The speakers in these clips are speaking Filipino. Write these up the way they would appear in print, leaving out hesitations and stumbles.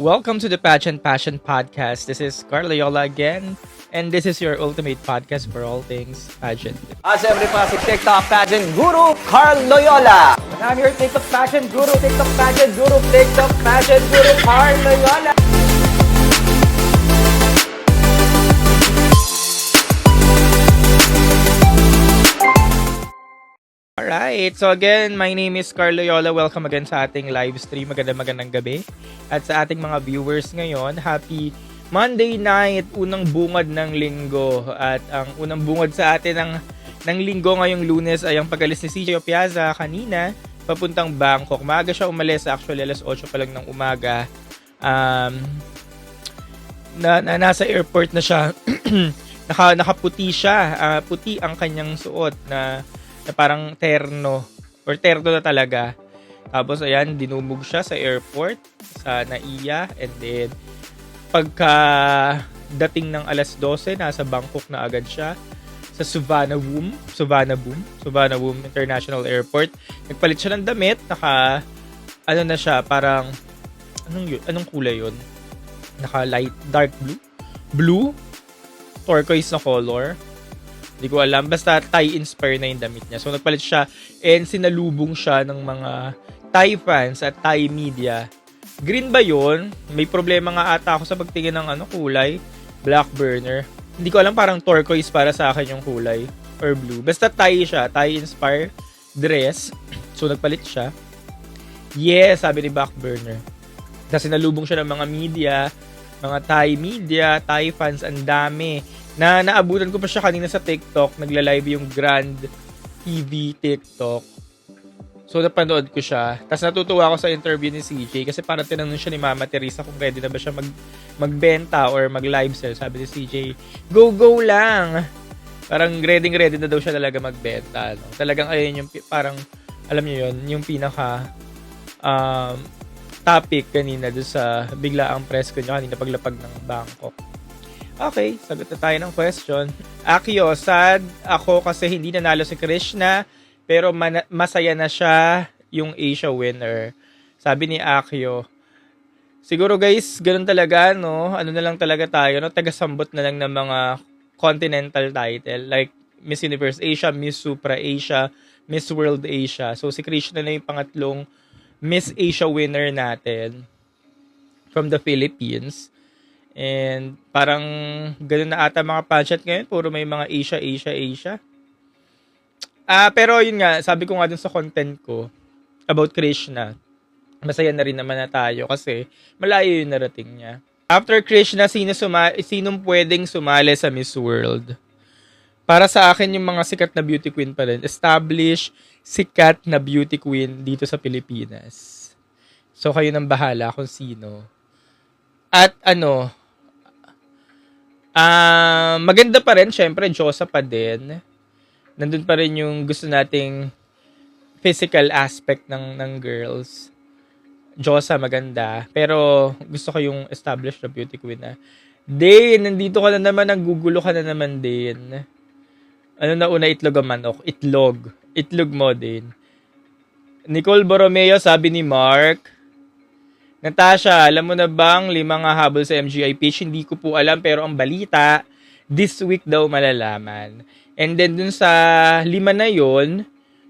Welcome to the Pageant Passion Podcast. This is Carl Loyola again, and this is your ultimate podcast for all things pageant. Siyempre pa si TikTok Pageant Guru, Carl Loyola. And I'm your TikTok Pageant Guru, TikTok Pageant Guru, TikTok Pageant Guru, Carl Loyola. Alright, so again, my name is Carl Loyola. Welcome again sa ating live stream. Magandang gabi. At sa ating mga viewers ngayon, happy Monday night, unang bungad ng linggo. At ang unang bungad sa atin ng linggo ngayong Lunes ay ang pag-alis ni CJ Opiaza kanina papuntang Bangkok. Maaga siya umalis, actually alas 8 pa lang ng umaga. Nasa airport na siya. Nakaputi siya. Puti ang kanyang suot na parang terno or terno na talaga. Tapos ayan, dinumog siya sa airport sa Naiya, and then pagka dating ng alas 12 nasa Bangkok na agad siya sa Suvarnabhumi International Airport. Nagpalit siya ng damit, na siya, parang anong kulay yun? Naka light dark blue turquoise na color. Hindi ko alam. Basta Thai-inspired na yung damit niya. So, nagpalit siya and sinalubong siya ng mga Thai fans at Thai media. Green ba yun? May problema nga ata ako sa pagtingin ng kulay. Black burner. Hindi ko alam, parang turquoise para sa akin yung kulay. Or blue. Basta Thai siya. Thai-inspired dress. So, nagpalit siya. Yes, sabi ni Black burner. Kasi sinalubong siya ng mga media. Mga Thai media, Thai fans, ang dami. Naabutan ko pa siya kanina sa TikTok, nagla-live yung Grand TV TikTok. So napanood ko siya. Tapos natutuwa ako sa interview ni CJ kasi parang tinanong siya ni Mama Teresa kung ready na ba siya magbenta or mag-live sell. Sabi ni CJ, go lang. Parang ready na daw siya talaga magbenta. No? Talagang ayun yung parang, alam niyo yun, yung pinaka topic kanina doon sa biglaang press ko niya kanina paglapag ng Bangkok. Okay, sagot na tayo ng question. Akio, sad ako kasi hindi nanalo si Krishna, pero masaya na siya yung Asia winner. Sabi ni Akio. Siguro guys, ganun talaga, no? Ano na lang talaga tayo, no? Tagasambot na lang ng mga continental title. Like Miss Universe Asia, Miss Supra Asia, Miss World Asia. So si Krishna na yung pangatlong Miss Asia winner natin from the Philippines. And parang ganun na ata mga pageant ngayon. Puro may mga Asia. Pero yun nga, sabi ko nga dun sa content ko about Krishna, masaya na rin naman na tayo kasi malayo yung narating niya. After Krishna, sinong pwedeng sumali sa Miss World? Para sa akin, yung mga sikat na beauty queen pa rin. Established, sikat na beauty queen dito sa Pilipinas. So kayo nang bahala kung sino. At maganda pa rin, syempre, Diyosa pa din. Nandun pa rin yung gusto nating physical aspect ng girls. Diyosa, maganda. Pero gusto ko yung established na beauty queen na. Din, nandito ka na naman, naggugulo ka na naman din. Ano na una, itlog o manok? Itlog mo din. Nicole Borromeo, sabi ni Mark. Natasha, alam mo na bang 5 habol sa MGI pitch? Hindi ko po alam, pero ang balita, this week daw malalaman. And then dun sa 5 na yon,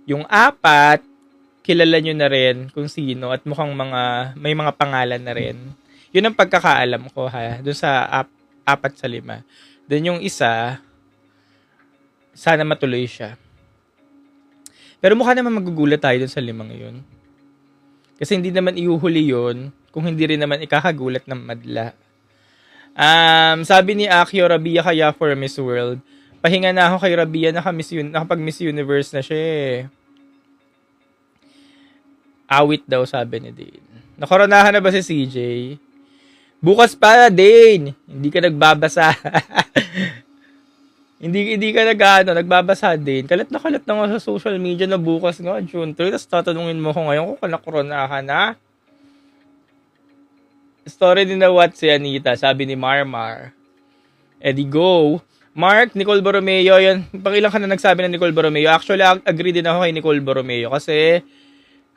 yung 4, kilala nyo na rin kung sino at mukhang may mga pangalan na rin. Yun ang pagkakaalam ko ha, dun sa 4 sa 5. Then yung isa, sana matuloy siya. Pero mukha naman magugulat tayo dun sa 5 yun. Kasi hindi naman iuhuli yun kung hindi rin naman ikakagulat ng madla. Sabi ni Akio, Rabia kaya for Miss World. Pahinga na ako kay Rabia, nakapag Miss Universe na siya eh. Awit daw, sabi ni Dane. Nakoronahan na ba si CJ? Bukas pa, Dane. Hindi ka nagbabasa. Hindi ka nagbabasa din. Kalat na nga sa social media na bukas nga, June 3. Tapos tatanungin mo ko ngayon kung nakoronahan na. Story din na what si Anita, sabi ni Marmar. Eddie go. Mark, Nicole Borromeo, yan. Pangilang ka na nagsabi ng Nicole Borromeo. Actually, agree din ako kay Nicole Borromeo kasi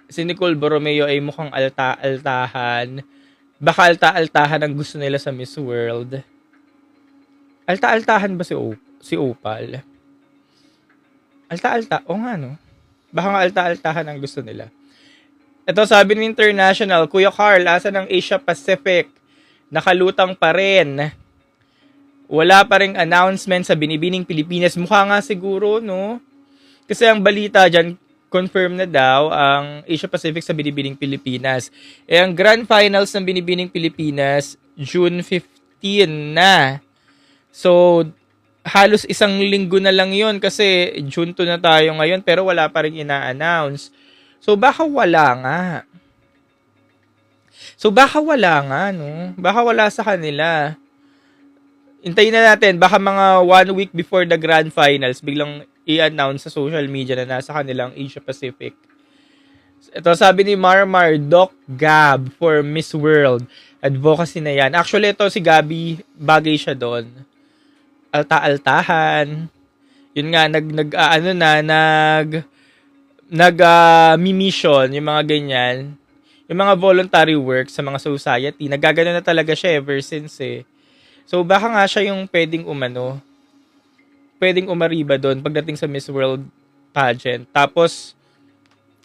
si Nicole Borromeo ay mukhang altahan baka alta-altahan ang gusto nila sa Miss World. Alta-altahan ba si Opal? Alta-alta? O nga, no? Baka nga alta-altahan ang gusto nila. Ito sabi ng International, Kuya Carl, asa ng Asia Pacific? Nakalutang pa rin. Wala pa ring announcement sa Binibining Pilipinas. Mukha nga siguro, no? Kasi ang balita dyan, confirm na daw ang Asia Pacific sa Binibining Pilipinas. Ang Grand Finals ng Binibining Pilipinas, June 15 na. So, halos isang linggo na lang yon kasi June 2 na tayo ngayon pero wala pa rin ina-announce. So, baka wala nga. No? Baka wala sa kanila. Hintayin na natin, baka mga 1 week before the Grand Finals, biglang i-announce sa social media na nasa kanilang Asia Pacific. Ito, sabi ni Marmar, Doc Gab for Miss World. Advocacy na yan. Actually, ito si Gabi, bagay siya doon. Alta-altahan. Yun nga, mission, yung mga ganyan. Yung mga voluntary work sa mga society. Nagagano na talaga siya ever since eh. So, baka nga siya yung pwedeng umariba doon pagdating sa Miss World pageant. Tapos,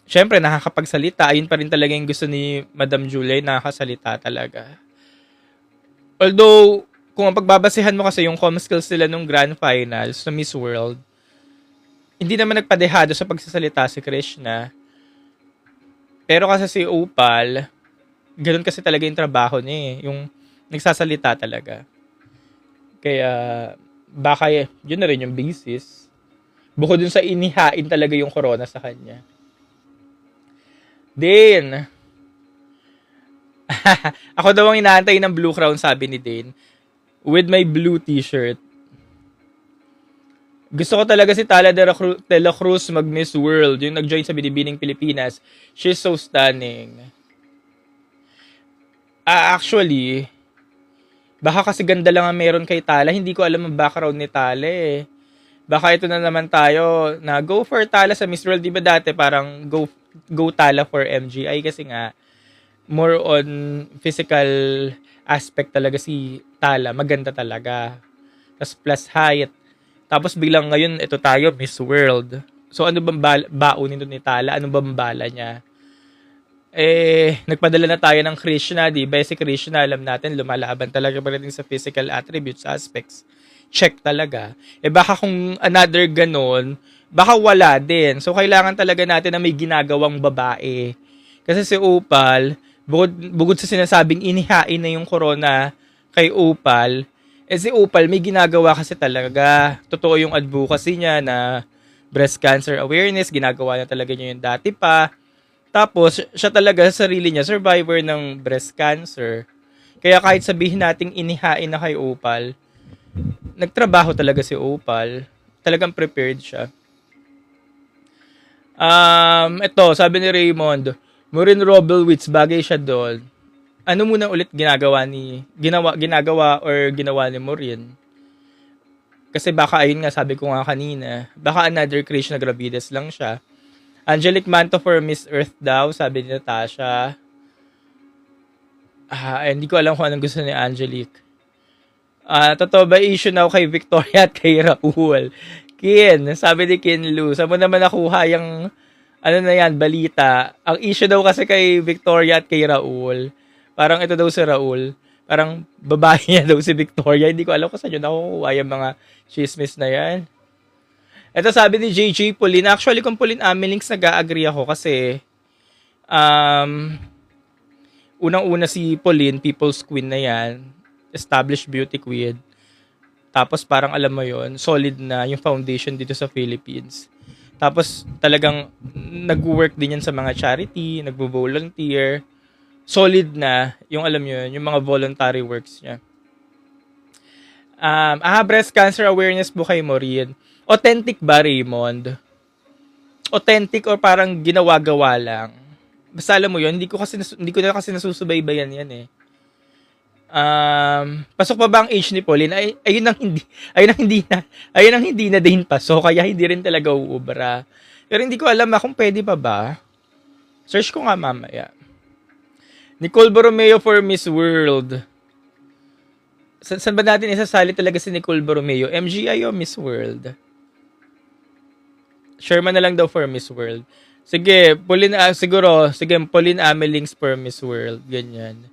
syempre, nakakapagsalita. Ayun pa rin talaga yung gusto ni Madam Julie, nakakasalita talaga. Although, kung pagbabasehan mo kasi yung comm skills nila nung Grand Finals sa Miss World, hindi naman nagpadehado sa pagsasalita si Krishna. Pero kasi si Opal, ganoon kasi talaga yung trabaho niya eh. Yung nagsasalita talaga. Kaya, baka yun na rin yung basis. Bukod dun sa inihain talaga yung corona sa kanya. Then, ako daw ang inaantay ng Blue Crown, sabi ni Dane. With my blue t-shirt. Gusto ko talaga si Tala de la Cruz mag-Miss World. Yung nag-join sa Binibining Pilipinas. She's so stunning. Actually, baka kasi ganda lang ang meron kay Tala. Hindi ko alam ang background ni Tala eh. Baka ito na naman tayo na go for Tala sa Miss World. Di ba dati parang go Tala for MGI kasi nga more on physical aspect talaga si Tala. Maganda talaga. Tapos plus height. Tapos biglang ngayon, ito tayo, Miss World. So ano bang baon nito ni Tala? Ano bang bala niya? Nagpadala na tayo ng Krishna, di ba? Si Krishna, alam natin, lumalaban talaga pagdating sa physical attributes, aspects. Check talaga. Baka kung another ganon, baka wala din. So, kailangan talaga natin na may ginagawang babae. Kasi si Opal, bukod sa sinasabing inihain na yung corona kay Opal, si Opal may ginagawa kasi talaga. Totoo yung advocacy niya na breast cancer awareness, ginagawa na talaga niya yung dati pa. Tapos, siya talaga sa sarili niya, survivor ng breast cancer. Kaya kahit sabihin nating inihain na kay Opal, nagtrabaho talaga si Opal. Talagang prepared siya. Ito, sabi ni Raymond, Maureen Robelwitz, bagay siya doon. Ano muna ulit ginawa ni Maureen? Kasi baka, ayun nga, sabi ko nga kanina, baka another Krishna Gravides lang siya. Angelic Manto for Miss Earth daw, sabi ni Natasha. Hindi ko alam kung anong gusto ni Angelic. Totoo ba issue now kay Victoria at kay Raul? Kin, sabi ni Kin Lu, saan mo naman nakuha yung, balita? Ang issue daw kasi kay Victoria at kay Raul, parang ito daw si Raul, parang babae niya daw si Victoria. Hindi ko alam kung saan yun nakukuha yung mga chismis na yan. Ito sabi ni JJ Pauline, actually kung Pauline Amelinks nag-a-agree ako kasi unang-una si Pauline, People's Queen na yan, established beauty queen. Tapos parang alam mo yon, solid na yung foundation dito sa Philippines. Tapos talagang nag-work din yan sa mga charity, nagbo-volunteer. Solid na yung alam yun, yung mga voluntary works niya. Breast cancer awareness po kay Maureen. Authentic ba, Raymond? Authentic or parang ginawa-gawa lang? Basta alam mo yun, hindi ko na kasi nasusubaybayan yan eh. Pasok pa ba ang age ni Pauline? Ayun ang hindi na din pasok, kaya hindi rin talaga uubra. Pero hindi ko alam kung pwede pa ba. Search ko nga mamaya. Nicole Borromeo for Miss World. Saan ba natin isasali talaga si Nicole Borromeo? MGI o Miss World? Sherman na lang daw for Miss World. Sige, Pauline Amelings for Miss World. Ganyan.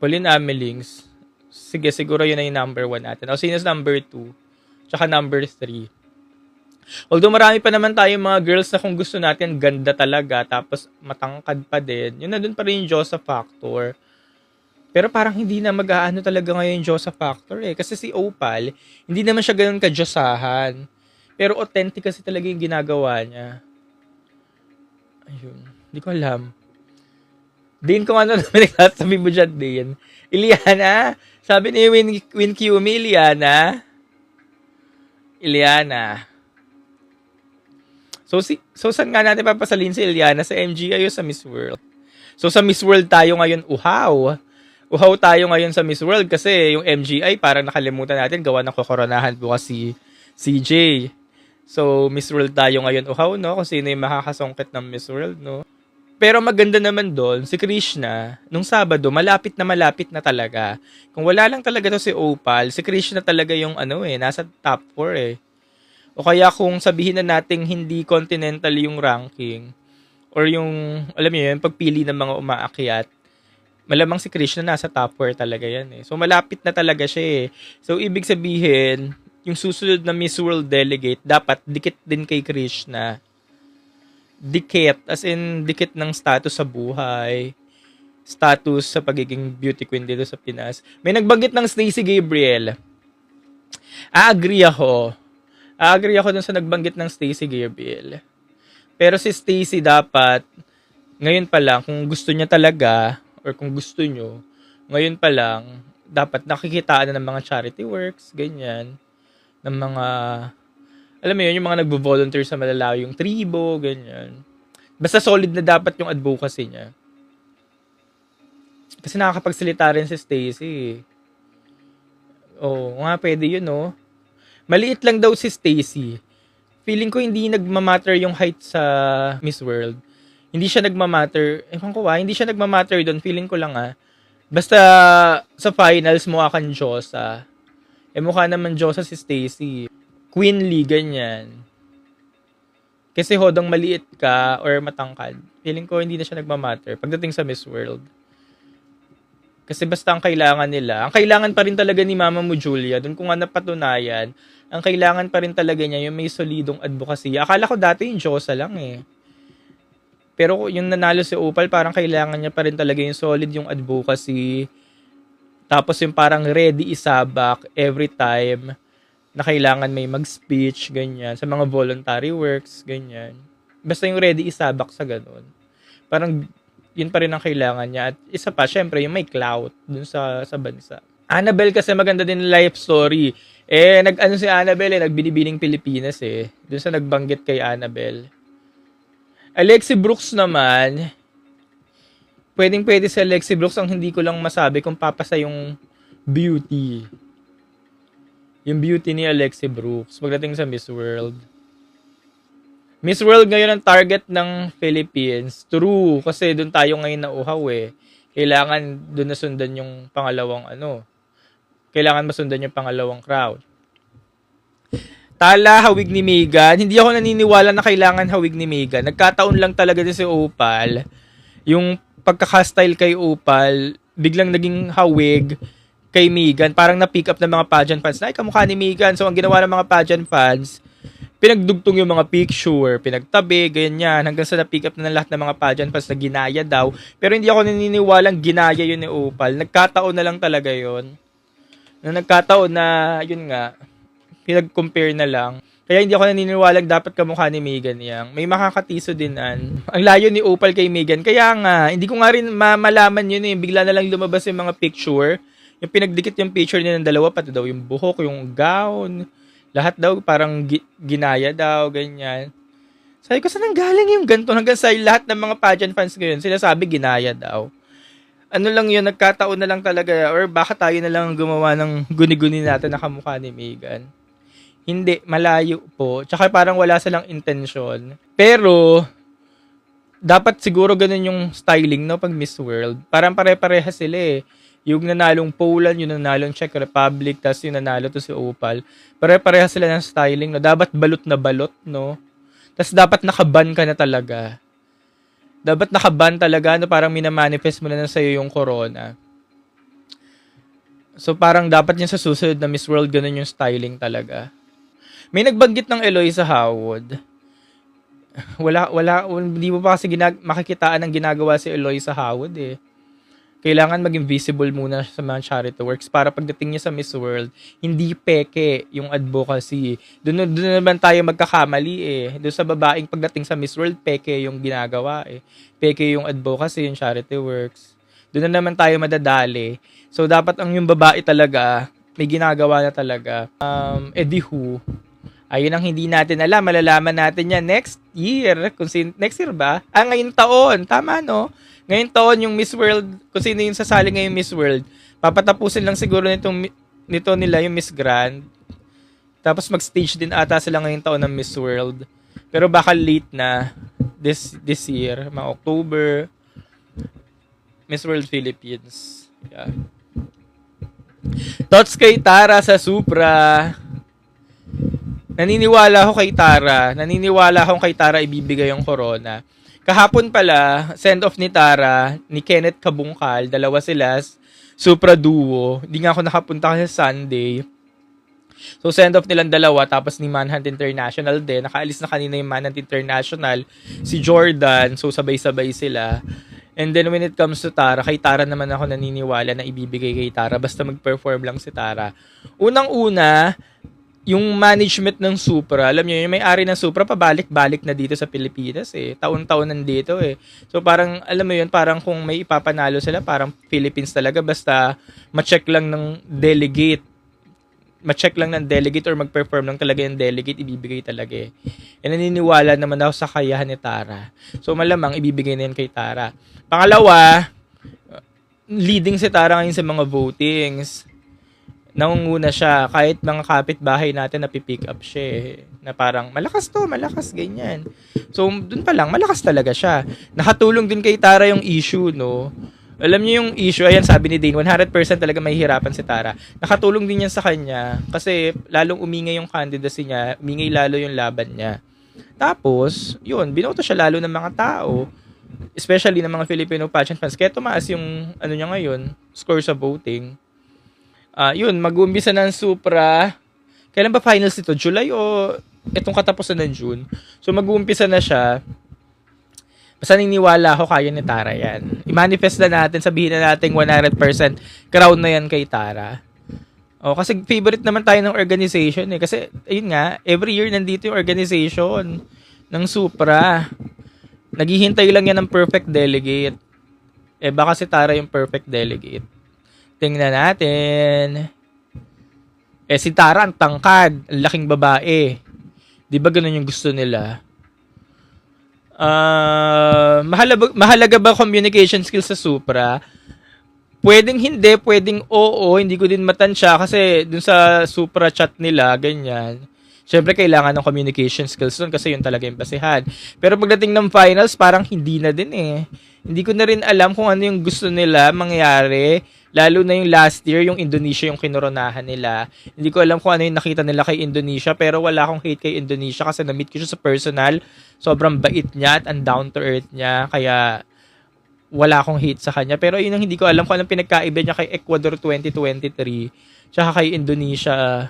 Pauline Amelings. Sige, siguro yun na yung number 1 natin. O, sino number 2? Tsaka number 3. Although marami pa naman tayong mga girls na kung gusto natin, ganda talaga, tapos matangkad pa din. Yun na dun pa rin yung Diyosa factor. Pero parang hindi na mag-aano talaga ngayon yung Diyosa factor eh. Kasi si Opal, hindi naman siya ganun ka-Diyosahan. Pero authentic kasi talaga yung ginagawa niya. Ayun. Hindi ko alam. Din, kung ano naman nagsasabi mo dyan, Din. Iliana. Sabi ni Win Kiumi, Iliana. So saan nga natin papasalin si Iliana? Sa MGI o sa Miss World? So, sa Miss World tayo ngayon, uhaw. Uhaw tayo ngayon sa Miss World kasi yung MGI parang nakalimutan natin, gawa ng kokoronahan bukas si CJ. So, Miss World tayo ngayon, uhaw, no? Kung sino yung makakasungkit ng Miss World, no? Pero maganda naman doon, si Krishna, nung Sabado, malapit na talaga. Kung wala lang talaga to si Opal, si Krishna talaga yung nasa top 4 eh. O kaya kung sabihin na nating hindi continental yung ranking, or yung, alam niyo yun, pagpili ng mga umaakyat, malamang si Krishna nasa top 4 talaga yan eh. So, malapit na talaga siya eh. So, ibig sabihin, yung susunod na Miss World delegate, dapat dikit din kay Krishna. Dikit, as in, dikit ng status sa buhay, status sa pagiging beauty queen dito sa Pinas. May nagbanggit ng Stacey Gabriel. Agree ako dun sa nagbanggit ng Stacey Gabriel. Pero si Stacey dapat, ngayon pa lang, kung gusto niya talaga, or kung gusto nyo, ngayon pa lang, dapat nakikitaan na ng mga charity works, ganyan, ng mga, alam mo yun, yung mga nagbo-volunteer sa malalayong tribo, ganyan. Basta solid na dapat yung advocacy niya. Kasi nakakapagsalita rin si Stacey. Nga, pwede yun, no? Maliit lang daw si Stacey. Feeling ko hindi nagmamatter yung height sa Miss World. Hindi siya nagmamatter. Hindi siya nagmamatter doon. Feeling ko lang basta sa finals mukha kang Diyosa. Mukha naman Diyosa si Stacey. Queenly, ganyan. Kasi hodang maliit ka or matangkad. Feeling ko hindi na siya nagmamatter pagdating sa Miss World. Kasi basta ang kailangan nila, ang kailangan pa rin talaga ni Mama mo Julia, doon ko nga napatunayan, ang kailangan pa rin talaga niya yung may solidong advocacy. Akala ko dati yung Diyosa lang eh. Pero yung nanalo si Opal, parang kailangan niya pa rin talaga yung solid yung advocacy. Tapos yung parang ready isabak every time na kailangan may mag-speech, ganyan. Sa mga voluntary works, ganyan. Basta yung ready isabak sa ganun. Parang yun pa rin ang kailangan niya. At isa pa, syempre, yung may clout dun sa bansa. Annabelle kasi maganda din life story. Nag-ano si Annabelle nagbinibining Pilipinas eh. Dun sa nagbanggit kay Annabelle. Alexi Brooks naman, pwedeng-pwede si Alexi Brooks, ang hindi ko lang masabi kung papasa yung beauty. Yung beauty ni Alexi Brooks pagdating sa Miss World. Miss World ngayon ang target ng Philippines. True, kasi doon tayo ngayon nauhaw eh. Kailangan doon nasundan yung pangalawang Kailangan masundan yung pangalawang crowd. Tala, hawig ni Megan. Hindi ako naniniwala na kailangan hawig ni Megan. Nagkataon lang talaga din si Opal. Yung pagkakastyle kay Opal, biglang naging hawig kay Megan. Parang na-pick up ng mga pageant fans. Ay, kamukha ni Megan. So, ang ginawa ng mga pageant fans, pinagdugtong yung mga picture, pinagtabi, ganyan, hanggang sa na-pick up na ng lahat ng mga pageant fans na ginaya daw. Pero hindi ako naniniwalang ginaya yun ni Opal. Nagkataon na lang talaga yun. Nagkataon na, yun nga, pinag-compare na lang. Kaya hindi ako naniniwalang dapat kamukha ni Megan Yang. May makakatiso din Ang layo ni Opal kay Megan. Kaya nga, hindi ko nga rin malaman yun eh. Bigla na lang lumabas yung mga picture. Yung pinagdikit yung picture niya ng dalawa, pati daw yung buhok, yung gown. Lahat daw parang ginaya daw, ganyan. Sabi ko, saan galing yung ganito? Hanggang sa lahat ng mga pageant fans ngayon, sinasabi ginaya daw. Ano lang yun, nagkataon na lang talaga, or baka tayo na lang gumawa ng guni-guni natin na kamukha ni Megan. Hindi, malayo po. Tsaka parang wala silang intensyon. Pero, dapat siguro ganun yung styling, no, pag Miss World. Parang pare-pareha sila eh. Yung nanalong Poland, yung nanalong Czech Republic, tapos yung nanalo to si Opal. Pare-pareha sila ng styling, no. Dapat balot na balot, no. Tapos dapat nakaban ka na talaga. Dapat nakaban talaga, no, parang minamanifest mo na sa'yo yung corona. So parang dapat yung sa susunod na Miss World, ganun yung styling talaga. May nagbanggit ng Eloisa Howard. Wala, hindi mo pa kasi makikitaan ang ginagawa si Eloisa Howard eh. Kailangan maging visible muna sa mga charity works para pagdating niya sa Miss World, hindi peke yung advocacy. Doon naman tayo magkakamali eh. Doon sa babaeng pagdating sa Miss World, peke yung ginagawa eh. Peke yung advocacy, yung charity works. Doon na naman tayo madadali. So, dapat ang yung babae talaga, may ginagawa na talaga. Eddie Hu, ayun ang hindi natin alam. Malalaman natin yan next year. Next year ba? Ngayong taon. Tama, no? Ngayong taon yung Miss World, kung sino yung sasali ngayong Miss World, papatapusin lang siguro nito nila yung Miss Grand. Tapos mag-stage din ata sila ngayong taon ng Miss World. Pero baka late na this year, mga October. Miss World Philippines. Yeah. Thoughts kay Tara sa Supra. Naniniwala ako kay Tara ibibigay yung corona. Kahapon pala, send-off ni Tara, ni Kenneth Kabungkal, dalawa sila, Supra duo. Hindi nga ako nakapunta kasi Sunday. So, send-off nilang dalawa, tapos ni Manhunt International din. Nakaalis na kanina yung Manhunt International. Si Jordan, so sabay-sabay sila. And then when it comes to Tara, kay Tara naman ako naniniwala na ibibigay kay Tara basta mag-perform lang si Tara. Unang-una, yung management ng Supra, alam niyo, yung may-ari ng Supra pabalik-balik na dito sa Pilipinas eh. Taon-taon nandito eh. So parang, alam mo yun, parang kung may ipapanalo sila, parang Philippines talaga basta ma-check lang ng delegate or mag-perform lang talaga yung delegate, ibibigay talaga eh. E naniniwala naman ako sa kayahan ni Tara. So malamang ibibigay na yan kay Tara. Pangalawa, leading si Tara ngayon sa mga votings. Nangunguna siya, kahit mga kapitbahay natin napipick up siya eh. Na parang, malakas, ganyan. So, dun pa lang, malakas talaga siya. Nakatulong din kay Tara yung issue, no? Alam niyo yung issue, ayan sabi ni Dane, 100% talaga mahihirapan si Tara. Nakatulong din yan sa kanya kasi lalong umingay yung candidacy niya, umingay lalo yung laban niya. Tapos, yun, binoto siya lalo ng mga tao, especially ng mga Filipino pageant fans. Kaya tumaas yung, niya ngayon, score sa voting. Yun, mag-uumpisa ng Supra. Kailan ba finals ito? July o itong katapusan ng June? So, mag-uumpisa na siya. Basta niniwala ako kaya ni Tara yan. I-manifest na natin, sabihin na natin 100% crown na yan kay Tara. Kasi favorite naman tayo ng organization eh. Kasi, ayun nga, every year nandito yung organization ng Supra. Naghihintay lang yan ng perfect delegate. Baka si Tara yung perfect delegate. Tingnan natin. Si Tara ang tangkad, ang laking babae. 'Di ba ganun yung gusto nila? Mahalaga ba communication skills sa Supra? Pwedeng hindi, pwedeng oo, hindi ko din matansya kasi dun sa Supra chat nila, ganyan. Siyempre, kailangan ng communication skills dun kasi yun talaga yung basihan. Pero pagdating ng finals, parang hindi na din eh. Hindi ko na rin alam kung ano yung gusto nila mangyari. Lalo na yung last year, yung Indonesia yung kinoronahan nila. Hindi ko alam kung ano yung nakita nila kay Indonesia, pero wala akong hate kay Indonesia kasi na-meet ko siya sa personal. Sobrang bait niya at ang down to earth niya. Kaya wala akong hate sa kanya. Pero yun ang hindi ko alam kung anong pinagkaiba niya kay Ecuador 2023. Tsaka kay Indonesia.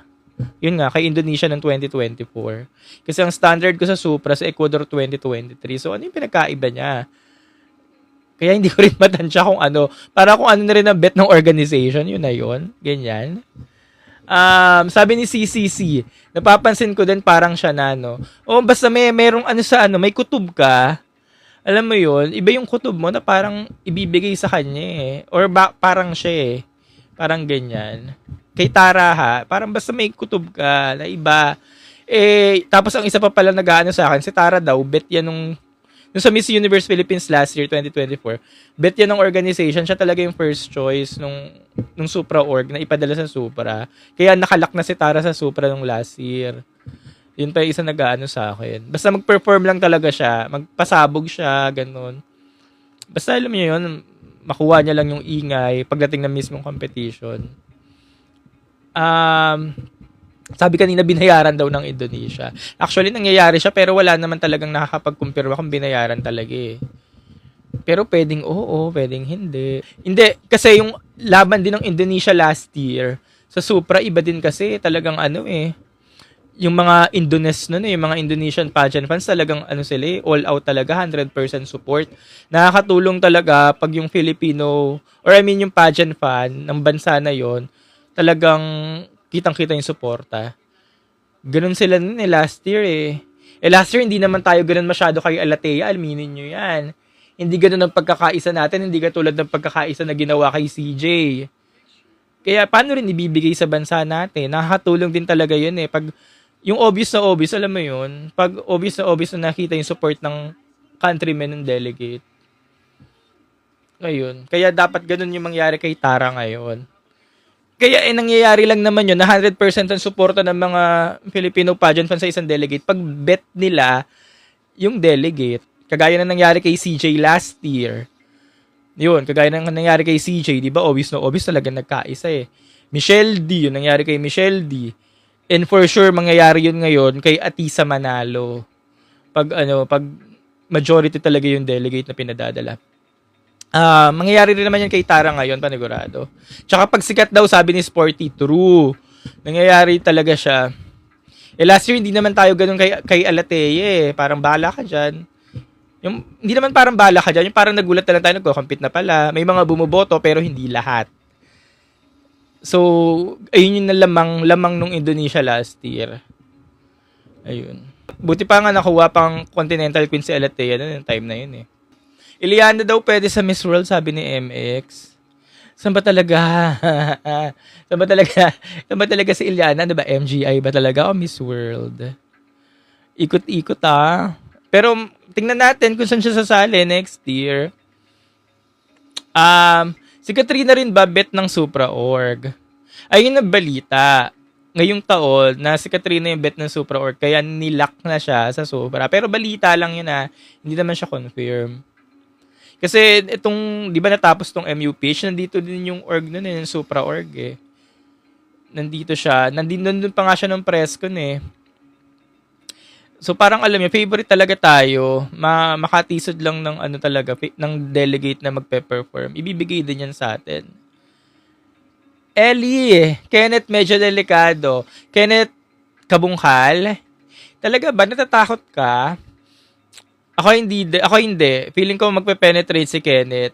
Yun nga, kay Indonesia ng 2024. Kasi ang standard ko sa Supra sa Ecuador 2023. So ano yung pinagkaiba niya? Kaya hindi ko rin matansya kung ano. Para kung ano na rin ang bet ng organization. Yun na yun. Ganyan. Sabi ni CCC, napapansin ko din parang siya na, no? Basta merong may kutob ka. Alam mo yun, iba yung kutob mo na parang ibibigay sa kanya eh. Or parang siya eh. Parang ganyan. Kay Tara ha, parang basta may kutob ka na iba. Tapos ang isa pa pala nag-aano sa akin, si Tara daw, bet yan nung sa Miss Universe Philippines last year, 2024, bet yan ng organization, siya talaga yung first choice nung Supra org na ipadala sa Supra. Kaya nakalak na si Tara sa Supra nung last year. Yun pa yung isa nag-ano sa akin. Basta mag-perform lang talaga siya. Magpasabog siya, ganun. Basta alam niyo yun, makuha niya lang yung ingay pagdating ng mismong competition. Sabi kanina binayaran daw ng Indonesia. Actually, nangyayari siya pero wala naman talagang nakakapag-kumpirma kung binayaran talaga eh. Pero pwedeng oo, pwedeng hindi. Hindi, kasi yung laban din ng Indonesia last year, sa Supra, iba din kasi talagang yung mga yung mga Indonesian pageant fans talagang sila all out talaga, 100% support. Nakakatulong talaga pag yung Filipino, or I mean yung pageant fan ng bansa na yon talagang kitang-kita yung suporta. Ganun sila nun last year eh. Last year hindi naman tayo ganun masyado kay Alatea, aminin nyo yan. Hindi ganun ang pagkakaisa natin, hindi katulad ng pagkakaisa na ginawa kay CJ. Kaya paano rin ibibigay sa bansa natin? Nakakatulong din talaga yun eh. Pag yung obvious na obvious, alam mo yun, pag obvious na nakita yung support ng countrymen ng delegate. Ngayon, kaya dapat ganun yung mangyari kay Tara ngayon. Kaya nangyayari lang naman yun na 100% ang suporta ng mga Filipino pageant fans sa isang delegate. Pag bet nila yung delegate, kagaya na nangyari kay CJ last year. Yun, kagaya na nangyari kay CJ, di ba? Obvious talaga nagkaisa eh. Michelle D, yun nangyari kay Michelle D. And for sure, mangyayari yun ngayon kay Atisa Manalo. Pag majority talaga yung delegate na pinadadala. Mangyayari rin naman yan kay Tara ngayon, panigurado. Tsaka pag sikat daw, sabi ni Sporty, true. Nangyayari talaga siya. Last year, hindi naman tayo ganun kay Alatea eh. Parang bahala ka dyan. Hindi naman parang bahala ka dyan. Yung parang nagulat na lang tayo, nagko-compete na pala. May mga bumuboto, pero hindi lahat. So, ayun yung lamang nung Indonesia last year. Ayun. Buti pa nga nakuha pang Continental Queen si Alatea noon, yung time na yun eh. Iliana daw pwede sa Miss World, sabi ni MX. Saan ba talaga? Saan ba talaga si Iliana? Diba MGI ba talaga o Miss World? Ikot-ikot Pero tingnan natin kung saan siya sasali next year. Si Katrina rin ba bet ng Supra Org? Ayun na balita. Ngayong taon na si Katrina yung bet ng Supra Org kaya nilock na siya sa Supra. Pero balita lang yun hindi naman siya confirm. Kasi itong, di ba natapos tong MUPH, nandito din yung org nun yung Supra Org eh. Nandito siya. Nandun pa nga siya ng press con eh. So parang alam niyo, favorite talaga tayo. Makatisod lang ng ng delegate na magpe-perform. Ibibigay din yan sa atin. Ellie, Kenneth medyo delikado. Kenneth Kabungkal, talaga ba natatakot ka? Ako hindi. Feeling ko magpe-penetrate si Kenneth.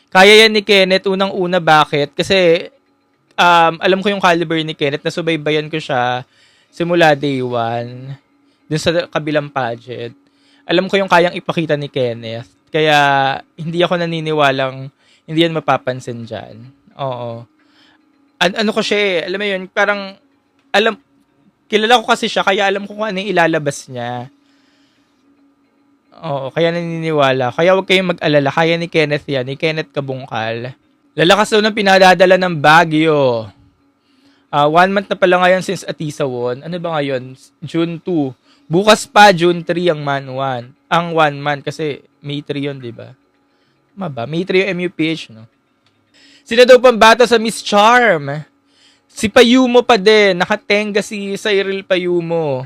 Kaya yan ni Kenneth, unang-una bakit? Kasi alam ko yung caliber ni Kenneth, nasubaybayan ko siya simula day one. Dun sa kabilang pageant. Alam ko yung kayang ipakita ni Kenneth. Kaya, hindi ako naniniwalang hindi yan mapapansin dyan. Oo. Ano ko siya eh. Alam mo yun, parang, kilala ko kasi siya, kaya alam ko kung ano yung ilalabas niya. Oo, kaya naniniwala. Kaya huwag kayong mag-alala. Kaya ni Kenneth yan. Ni Kenneth Kabungkal. Lalakas daw ng pinadadala ng Baguio. 1 month na pala ngayon since Atisa won. Ano ba ngayon? June 2. Bukas pa, June 3 ang Man 1. Ang 1 month kasi May 3 yun, di ba? May 3 yung MUPH, no? Sino daw pambato sa Miss Charm? Si Payumo pa din. Nakatenga si Cyril Payumo.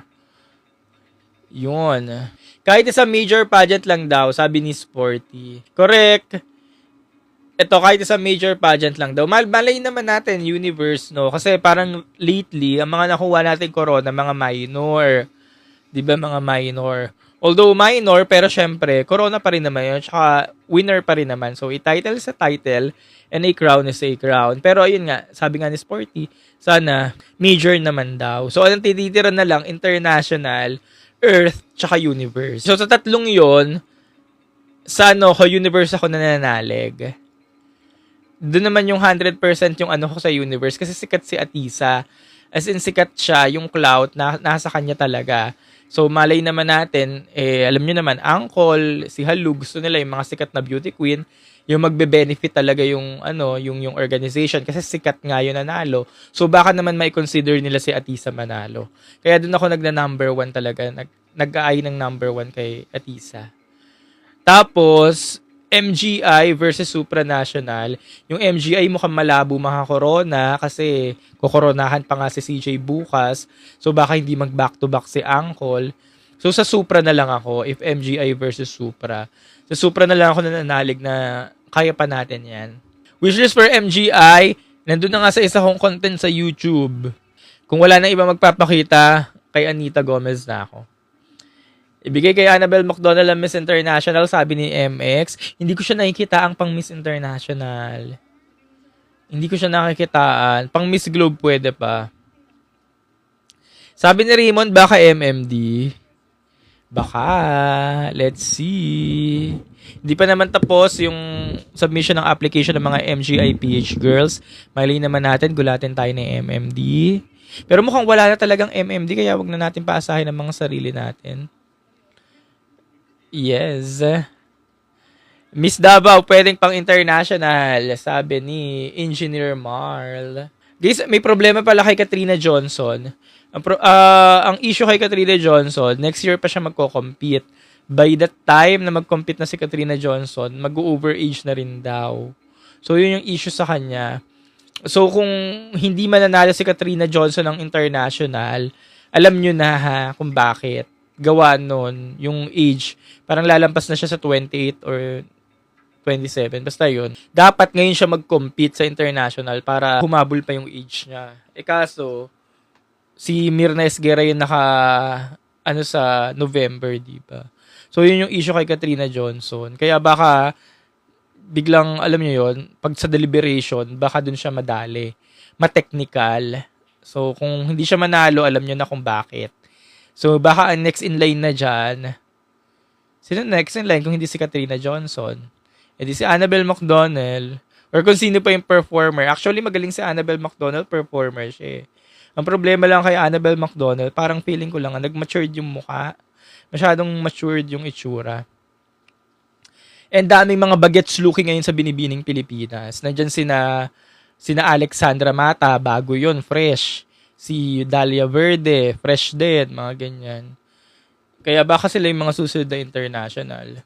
Yun. Kahit sa major pageant lang daw, sabi ni Sporty. Correct. Ito, kahit sa major pageant lang daw. Malay naman natin, universe, no? Kasi parang lately, ang mga nakuha natin corona, mga minor. Diba, mga minor? Although minor, pero syempre, corona pa rin naman yun. Tsaka winner pa rin naman. So, i-title sa title, and a crown is a crown. Pero ayun nga, sabi nga ni Sporty, sana major naman daw. So, anong titira na lang, international, Earth, tsaka universe. So, sa tatlong yon sa universe ako nananalig. Doon naman yung 100% yung ko sa universe kasi sikat si Atisa. As in, sikat siya, yung clout na nasa kanya talaga. So, malay naman natin, alam nyo naman, Angkol, si Halu, gusto nila yung mga sikat na beauty queen. yung magbe-benefit talaga yung yung organization kasi sikat nga yun nanalo. So baka naman may consider nila si Atisa manalo. Kaya doon ako number 1 talaga, nag-aay ng number 1 kay Atisa. Tapos MGI versus Supranational. Yung MGI mukhang malabo makakorona kasi kokoronahan pa nga si CJ bukas. So baka hindi mag back-to-back si Angkol. So sa Supra na lang ako if MGI versus Supra. Sa Supra na lang ako nananalig na kaya pa natin yan. Wishlist for MGI. Nandun na nga sa isa kong content sa YouTube. Kung wala na iba magpapakita, kay Anita Gomez na ako. Ibigay kay Annabelle McDonald ang Miss International, sabi ni MX. Hindi ko siya nakikita ang pang Miss International. Hindi ko siya nakikitaan. Pang Miss Globe pwede pa. Sabi ni Raymond, baka MMD. Baka. Let's see. Hindi pa naman tapos yung submission ng application ng mga MGIPH girls. Malay naman natin, gulatin tayo ng MMD. Pero mukhang wala na talagang MMD, kaya wag na natin paasahin ang mga sarili natin. Yes. Miss Davao, pwedeng pang international, sabi ni Engineer Marl. Guys, may problema pala kay Katrina Johnson. Ang issue kay Katrina Johnson, next year pa siya magko-compete. By that time na mag-compete na si Katrina Johnson, mag-overage na rin daw. So, yun yung issue sa kanya. So, kung hindi mananalo si Katrina Johnson ng international, alam nyo na ha kung bakit. Gawa nun, yung age, parang lalampas na siya sa 28 or 27. Basta yun. Dapat ngayon siya mag-compete sa international para humabol pa yung age niya. Kaso, si Mirna Esguerra yung sa November, di ba? So, yun yung issue kay Katrina Johnson. Kaya baka, biglang, alam niyo yun, pag sa deliberation, baka dun siya madali. Ma-technical. So, kung hindi siya manalo, alam niyo na kung bakit. So, baka ang next in line na dyan, sino next in line kung hindi si Katrina Johnson? Di si Annabelle McDonald, or kung sino pa yung performer. Actually, magaling si Annabelle McDonald, performer siya eh. Ang problema lang kay Annabelle McDonald, parang feeling ko lang, nag-matured yung mukha. Masyadong matured yung itsura. And daming mga bagets looking ngayon sa binibining Pilipinas. Nandyan sina Alexandra Mata, bago yun, fresh. Si Dalia Verde, fresh din, mga ganyan. Kaya baka sila yung mga susunod na international.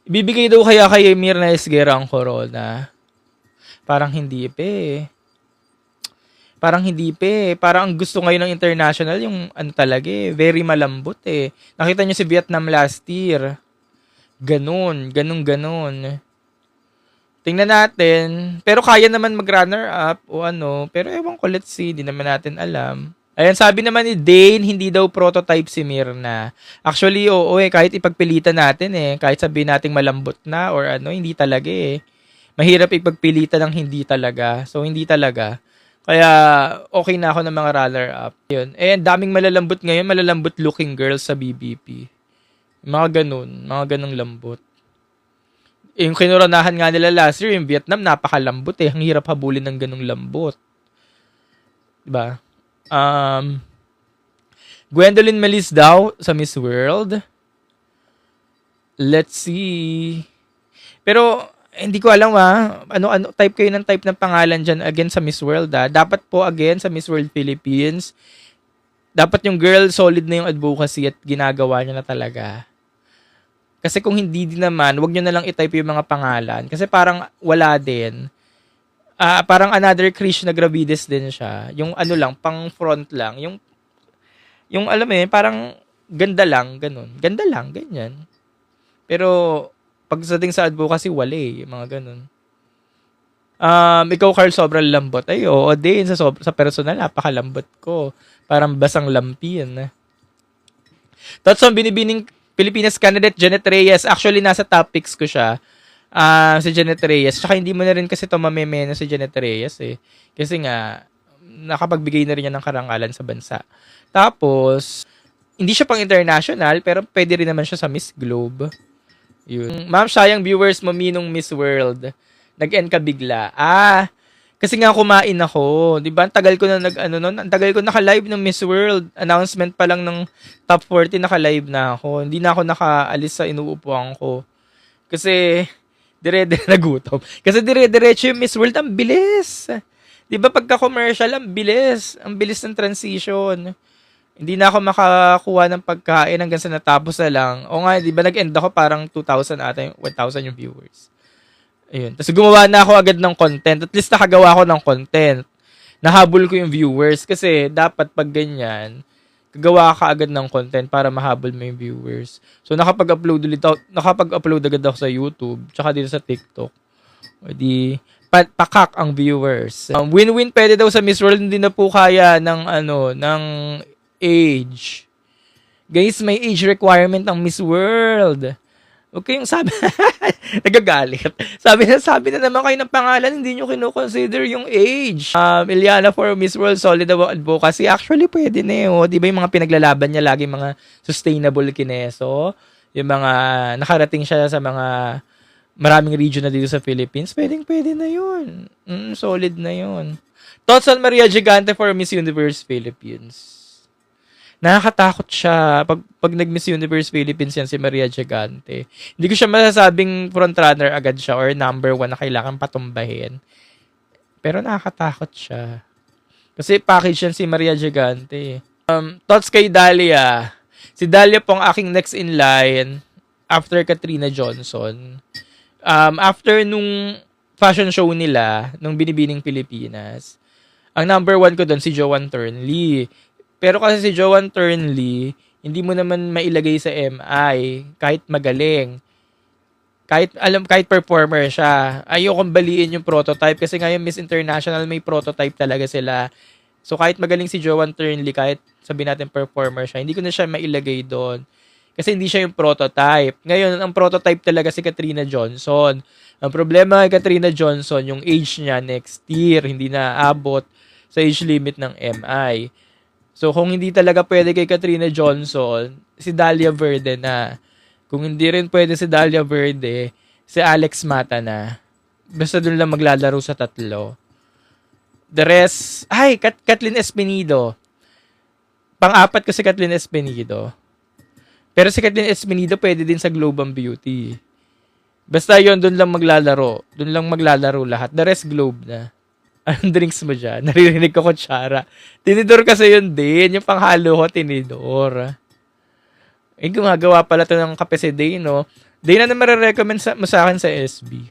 Ibibigay daw kaya kay Mirna Esguerra ang corona? Parang hindi pa eh. Parang ang gusto ngayon ng international yung talaga eh, very malambot eh. Nakita niyo si Vietnam last year. Ganun. Tingnan natin. Pero kaya naman mag-runner up o ano. Pero ewan ko, let's see. Di naman natin alam. Ayan, sabi naman ni Dane, hindi daw prototype si Mirna. Actually, oo eh. Kahit ipagpilitan natin eh. Kahit sabihin natin malambot na or ano, hindi talaga eh. Mahirap ipagpilitan ng hindi talaga. So, hindi talaga. Kaya, okay na ako ng mga runner up. Yun. Eh, daming malalambot ngayon. Malalambot looking girls sa BBP. Mga ganung lambot. Yung kinuranahan nga nila last year, yung Vietnam, napakalambot eh. Ang hirap habulin ng ganung lambot. Diba? Gwendolyn Malis daw sa Miss World. Let's see. Pero, hindi ko alam ano type kayo ng type ng pangalan dyan again sa Miss World Dapat po again sa Miss World Philippines, dapat yung girl solid na yung advocacy at ginagawa niya na talaga. Kasi kung hindi din naman, wag nyo na lang i-type yung mga pangalan. Kasi parang wala din. Parang another Krishna Gravides din siya. Yung ano lang, pang front lang. Yung alam mo parang ganda lang, ganun. Ganda lang, ganyan. Pero, pagdating sa advocacy, wala eh. Yung mga ganun. Ikaw, Carl, sobrang lambot. Ay, oo din. Sa personal, napakalambot ko. Parang basang lampin. Tapos, ang binibining Pilipinas candidate, Janet Reyes. Actually, nasa top picks ko siya. Si Janet Reyes. Tsaka hindi mo na rin kasi ito mamemena si Janet Reyes eh. Kasi nga, nakapagbigay na rin niya ng karangalan sa bansa. Tapos, hindi siya pang international, pero pwede rin naman siya sa Miss Globe. Yun. Ma'am, sayang viewers mo minong Miss World. Nag-end ka bigla. Kasi nga kumain ako. Di ba? Ang tagal ko na ang tagal ko naka-live ng Miss World. Announcement pa lang ng top 40, naka-live na ako. Hindi na ako nakaalis sa inuupuan ko. Kasi, dire-dire na gutom. Kasi dire-diretso yung Miss World, ang bilis. Di ba pagka-commercial, ang bilis. Ang bilis ng transition. Hindi na ako makakuha ng pagkain hanggang sa natapos na lang. O nga, di ba nag-end ako parang 2,000 ata, 1,000 yung viewers. Ayun. Tapos gumawa na ako agad ng content. At least nakagawa ako ng content. Nahabol ko yung viewers. Kasi dapat pag ganyan, gagawa ka agad ng content para mahabol mo yung viewers. So nakapag-upload agad ako sa YouTube, tsaka dito sa TikTok. O di, pakak ang viewers. Win-win pwede daw sa Miss World, hindi na po kaya ng age. Guys, may age requirement ang Miss World. Okay, yung sabi, nagagalit. Sabi na naman kayo ng pangalan, hindi nyo kino-consider yung age. Eliana for Miss World, solid advocacy. Actually, pwede na yun. Di ba yung mga pinaglalaban niya lagi mga sustainable kineso? Yung mga nakarating siya sa mga maraming region na dito sa Philippines. Pwede na yun. Solid na yun. Thoughts on Maria Gigante for Miss Universe Philippines? Nakakatakot siya. Pag nag-Miss Universe Philippines yan si Maria Gigante. Hindi ko siya masasabing frontrunner agad siya or number 1 na kailangan patumbahin. Pero nakakatakot siya. Kasi package yan si Maria Gigante. Thoughts kay Dahlia. Si Dahlia po ang aking next in line after Katrina Johnson. After nung fashion show nila, nung Binibining Pilipinas, ang number 1 ko doon si Joanne Turnley. Pero kasi si Joanne Turnley, hindi mo naman mailagay sa MI kahit magaling. Kahit performer siya. Ayokong baliin yung prototype kasi ngayon Miss International may prototype talaga sila. So kahit magaling si Joanne Turnley, kahit sabihin natin performer siya, hindi ko na siya mailagay doon. Kasi hindi siya yung prototype. Ngayon, ang prototype talaga si Katrina Johnson. Ang problema kay Katrina Johnson, yung age niya next year, hindi na abot sa age limit ng MI. So, kung hindi talaga pwede kay Katrina Johnson, si Dahlia Verde na. Kung hindi rin pwede si Dahlia Verde, si Alex Mata na. Basta doon lang maglalaro sa tatlo. The rest, Kathleen Espinido. Pang-apat ko si Kathleen Espinido. Pero si Kathleen Espinido pwede din sa Globe and Beauty. Basta yon doon lang maglalaro. Doon lang maglalaro lahat. The rest Globe na. Anong drinks mo dyan? Naririnig ko kutsara. Tinidor kasi yun din. Yung panghalo ko, tinidor. Gumagawa pala to ng kape si Day, no? Day na marirecommend mo sa akin sa SB.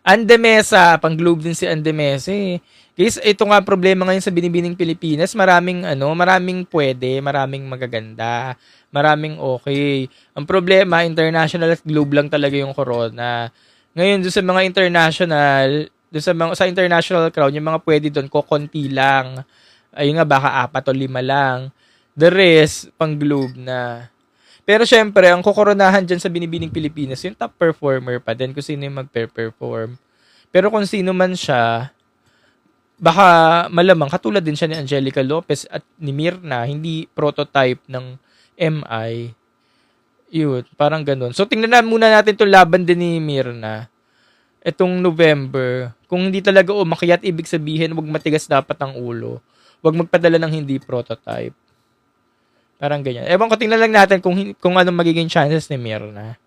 Andemesa. Pang Globe din si Andemesa eh. Guys, ito nga problema ngayon sa Binibining Pilipinas. Maraming pwede. Maraming magaganda. Maraming okay. Ang problema, international at Globe lang talaga yung corona. Ngayon, doon sa mga international, sa international crowd, yung mga pwede doon, kokonti lang. Ayun nga, baka 4 o 5 lang. The rest, pang Globe na. Pero syempre, ang kukoronahan dyan sa Binibining Pilipinas, yung top performer pa din, kung sino yung mag-perform. Pero kung sino man siya, baka malamang, katulad din siya ni Angelica Lopez at ni Mirna, hindi prototype ng MI. Yun, parang ganun. So, tingnan muna natin itong laban din ni Mirna. Itong November, kung hindi talaga umakyat, ibig sabihin, wag matigas dapat ang ulo. Wag magpadala ng hindi prototype. Parang ganyan. Ewan ko, tingnan lang natin kung anong magiging chances ni Mirna.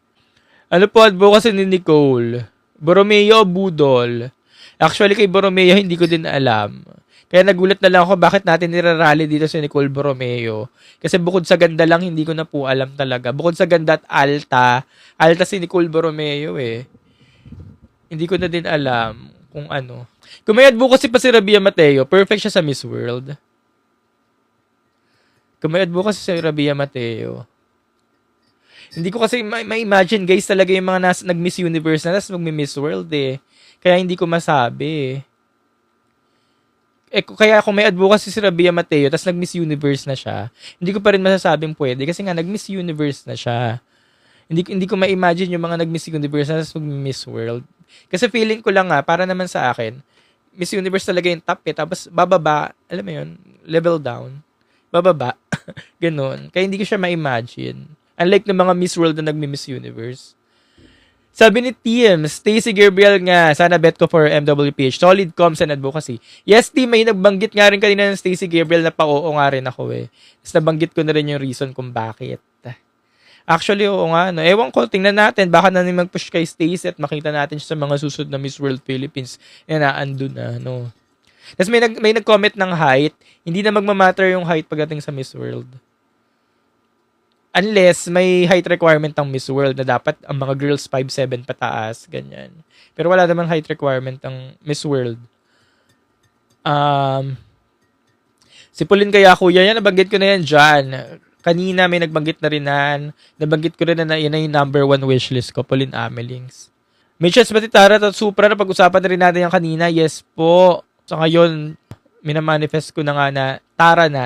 Ano po, advocacy ni Nicole? Borromeo o Budol? Actually, kay Borromeo, hindi ko din alam. Kaya nagulat na lang ako bakit natin nirarally dito si Nicole Borromeo. Kasi bukod sa ganda lang, hindi ko na po alam talaga. Bukod sa ganda at alta si Nicole Borromeo eh. Hindi ko na din alam kung ano. Kung may advocacy pa si Rabia Mateo, perfect siya sa Miss World. Kung may advocacy si Rabia Mateo. Hindi ko kasi ma-imagine guys talaga yung mga nag-Miss Universe na mag-Miss World eh. Kaya hindi ko masabi. Kaya kung may advocacy si Rabia Mateo tapos nag-Miss Universe na siya, hindi ko pa rin masasabing pwede kasi nga nag-Miss Universe na siya. Hindi ko ma-imagine yung mga nag-Miss Universe na mag-Miss World. Kasi feeling ko lang para naman sa akin, Miss Universe talaga yung top tapos bababa, alam mo yun, level down, bababa, ganun. Kaya hindi ko siya ma-imagine. Unlike ng mga Miss World na nag-Miss Universe. Sabi ni TM, Stacey Gabriel nga, sana bet ko for MWPH. Solid comms and advocacy. Yes, team, may nagbanggit nga rin kanina ng Stacey Gabriel na pa-oo nga rin ako eh. Tapos nabanggit ko na rin yung reason kung bakit. Actually, oo nga, no. Ewan ko, tingnan natin. Baka na mag-push kay Stacey at makita natin siya sa mga susunod na Miss World Philippines na naandun na, no. Tapos may nag-comment ng height. Hindi na magmamatter yung height pagdating sa Miss World. Unless may height requirement ng Miss World na dapat ang mga girls 5'7" pataas, ganyan. Pero wala naman height requirement ng Miss World. Si Pauline kaya kuya, yan, nabanggit ko na yan dyan. Kanina may nagbanggit na rin nabanggit ko rin na yan na yung number 1 wishlist ko, Pauline Amelings. May chance ba Tara at Supra na pag-usapan na rin natin yung kanina? Yes po. So ngayon, minamanifest ko na nga na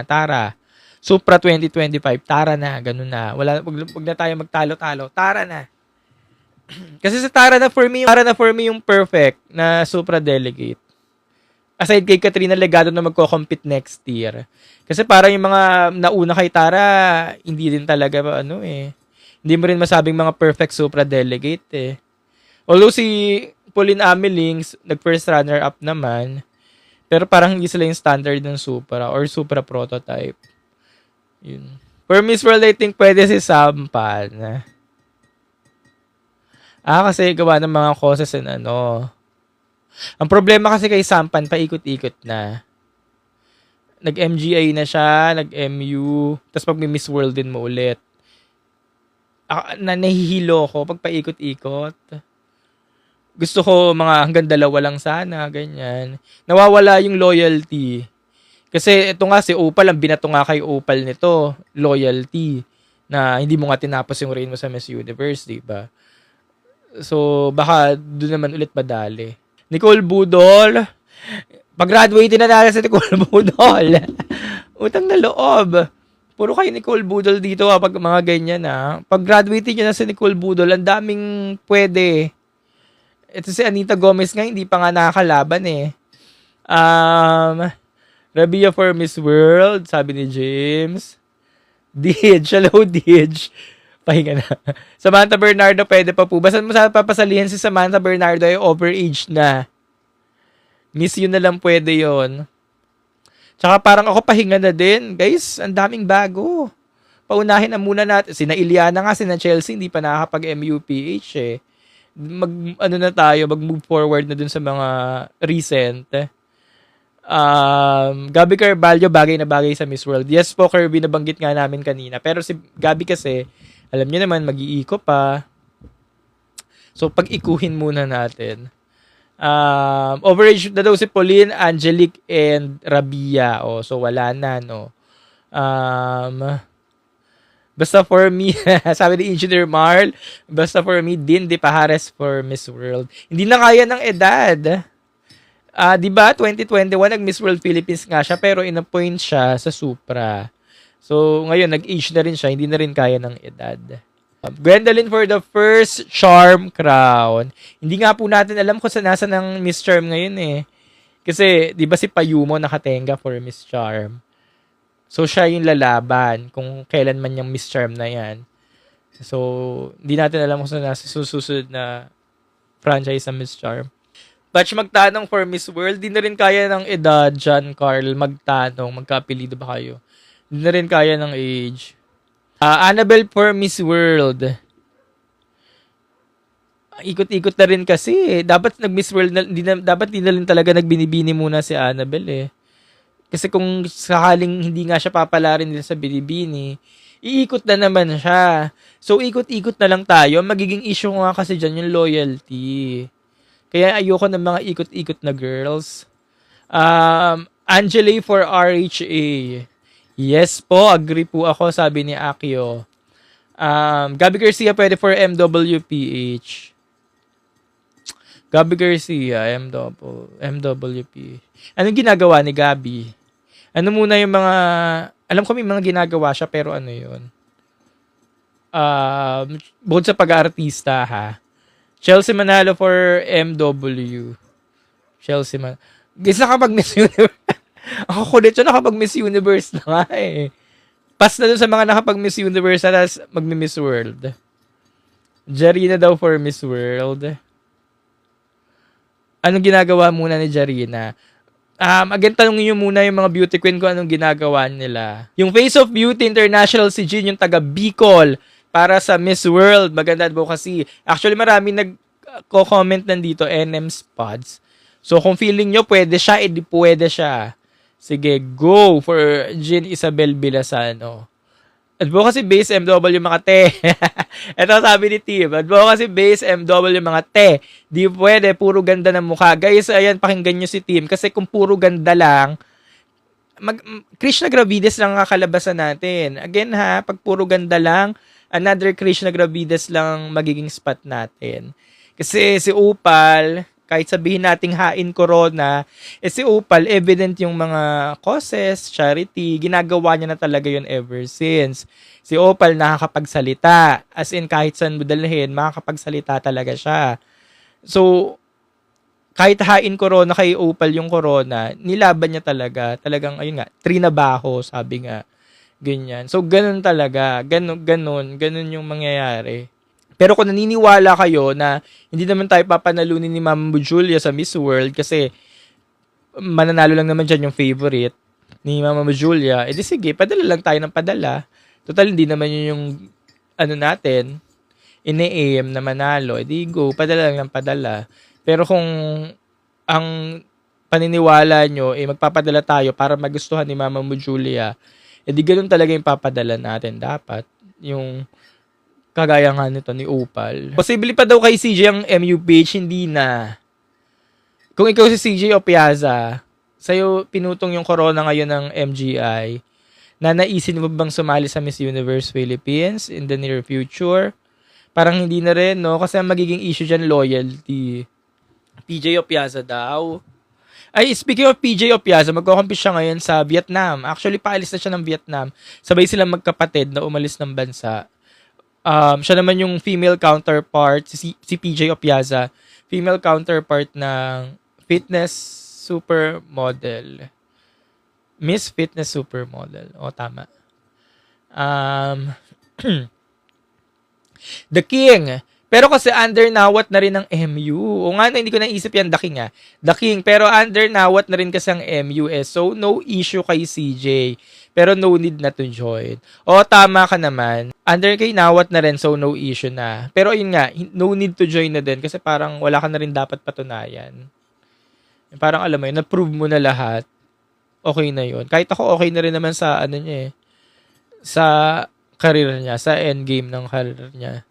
Tara. Supra 2025, Tara na, ganun na. Wag na tayo magtalo-talo. Tara na. Kasi sa Tara na for me yung perfect na Supra delegate. Aside kay Katrina Legado na magko-compete next year. Kasi parang yung mga nauna kay Tara, hindi din talaga Hindi mo rin masabing mga perfect Supra delegate . Although si Pauline Amelings, nag-first runner-up naman, pero parang hindi sila yung standard ng Supra or Supra prototype. Yun. For Miss World, I think pwede si Sampan. Kasi gawa ng mga causes and Ang problema kasi kay Sampan, paikot-ikot na. Nag-MGA na siya, nag-MU, tapos pag may Miss World din mo ulit. Nahihilo ko pag paikot-ikot. Gusto ko mga hanggang 2 lang sana, ganyan. Nawawala yung loyalty. Kasi ito nga si Opal, ang binato nga kay Opal nito, loyalty. Na hindi mo nga tinapos yung reign mo sa Miss Universe, diba? So, baka doon naman ulit madali. Nicole Budol, pag-graduate na natin si Nicole Budol. Utang na loob. Puro kayo Nicole Budol dito pag mga ganyan Pag-graduate nyo na si Nicole Budol, ang daming pwede. Ito si Anita Gomez nga, hindi pa nga nakakalaban Rabia for Miss World, sabi ni James. Didge, hello Didge. Pahinga na. Samantha Bernardo, pwede pa po. Basta mo sa papasalihan si Samantha Bernardo ay overage na. Miss yun na lang pwede yon. Tsaka parang ako pahinga na din. Guys, ang daming bago. Paunahin na muna natin. Sina Iliana nga, sina Chelsea, hindi pa nakakapag-MUPH mag-move forward na dun sa mga recent. Gabby Carvalho, bagay na bagay sa Miss World. Yes po, Kirby, nabanggit nga namin kanina. Pero si Gabby kasi, alam niyo naman, mag-iiko pa. So, pag-ikuhin muna natin. Overage na daw si Pauline, Angelique, and Rabia. So, wala na, no? Basta for me, sabi ni Engineer Marl, basta for me, Din de Pajares for Miss World. Hindi na kaya ng edad. Diba, 2021, nag-Miss World Philippines nga siya, pero in-appoint siya sa Supra. So, ngayon, nag-age na rin siya, hindi na rin kaya ng edad. Gwendolyn for the first Charm Crown. Hindi nga po natin alam kung nasa ng Miss Charm ngayon Kasi, di ba si Payumo nakatenga for Miss Charm? So, siya yung lalaban kung kailan man yung Miss Charm na yan. So, hindi natin alam kung nasa susunod na franchise sa Miss Charm. Batch magtanong for Miss World, di na rin kaya ng edad, John Carl, magtanong, magka-apelido ba kayo? Di na rin kaya ng age. Annabelle for Miss World. Ikot-ikot na rin kasi. Dapat nag-Miss World na, dapat di na rin talaga nagbinibini muna si Annabelle Kasi kung sakaling hindi nga siya papalarin din sa binibini, iikot na naman siya. So, ikot-ikot na lang tayo. Magiging issue nga kasi dyan yung loyalty. Kaya ayoko ng mga ikot-ikot na girls. Angela for RHA. Yes po, agree po ako, sabi ni Akio. Gabby Garcia pwede for MWPH. Gabby Garcia, MWP. Anong ginagawa ni Gabby? Ano muna yung mga... Alam ko may mga ginagawa siya, pero ano yun? Bukod sa pag-aartista, Chelsea Manalo for MW. Chelsea Manalo. Guys, nakapag-Miss Universe. Ako kulit siya, nakapag-Miss Universe na nga Pass na dun sa mga nakapag-Miss Universe na mag-Miss World. Jarina daw for Miss World. Anong ginagawa muna ni Jarina? Again, tanongin nyo muna yung mga beauty queen ko anong ginagawa nila. Yung Face of Beauty International si Jean, yung taga Bicol. para sa Miss World. Maganda advocacy. Actually, marami nag-comment nandito, NM Spots. So, kung feeling nyo pwede siya, edi pwede siya. Sige, go for Jean Isabel Bilasano. Advocacy base MW mga te. Ito sabi ni Team. Advocacy base MW mga te. Di pwede, puro ganda ng mukha. Guys, ayan, pakinggan nyo si Team. Kasi kung puro ganda lang, Krishna Gravides lang kakalabasan natin. Again ha, pag puro ganda lang, another Krishna Gravides lang magiging spot natin. Kasi si Opal, kahit sabihin nating hain corona, si Opal, evident yung mga causes, charity, ginagawa niya na talaga yun ever since. Si Opal nakakapagsalita. As in, kahit saan mo dalhin, makakapagsalita talaga siya. So, kahit hain corona kay Opal yung corona, nilaban niya talaga. Talagang, ayun nga, trinabaho, sabi nga. Ganyan. So, ganun talaga. Ganun yung mangyayari. Pero kung naniniwala kayo na hindi naman tayo papanalunin ni Ma'am Julia sa Miss World kasi mananalo lang naman dyan yung favorite ni Ma'am Julia, edi sige, padala lang tayo ng padala. Total, hindi naman yun yung natin, ine-aim na manalo. Edi go, padala lang ng padala. Pero kung ang paniniwala nyo, magpapadala tayo para magustuhan ni Mama mo Julia, edi ganun talaga yung papadala natin dapat. Yung kagaya nga nito ni Opal. Posible pa daw kay CJ ang MU page, hindi na. Kung ikaw si CJ o Piazza, sa'yo pinutong yung corona ngayon ng MGI, na naisin mo bang sumali sa Miss Universe Philippines in the near future? Parang hindi na rin, no? Kasi ang magiging issue dyan, loyalty. PJ Opiaza daw. Ay, speaking of PJ Opiaza, magko-compete siya ngayon sa Vietnam. Actually, paalis na siya ng Vietnam. Sabay silang magkapatid na umalis ng bansa. Siya naman yung female counterpart, si PJ Opiaza, female counterpart ng fitness supermodel. Miss Fitness Supermodel. O, tama. The King. Pero kasi under nawat na rin ng MU. O nga na, hindi ko naisip yan, The King ah. The King. Pero under nawat na rin kasi ang MU eh. So, no issue kay CJ. Pero no need na to join. O, tama ka naman. Under kay nawat na rin, so no issue na. Pero yun nga, no need to join na din kasi parang wala ka na rin dapat patunayan. Parang alam mo yun, na-prove mo na lahat. Okay na yun. Kahit ako, okay na rin naman sa ano niya eh. Sa career niya, sa endgame ng career niya.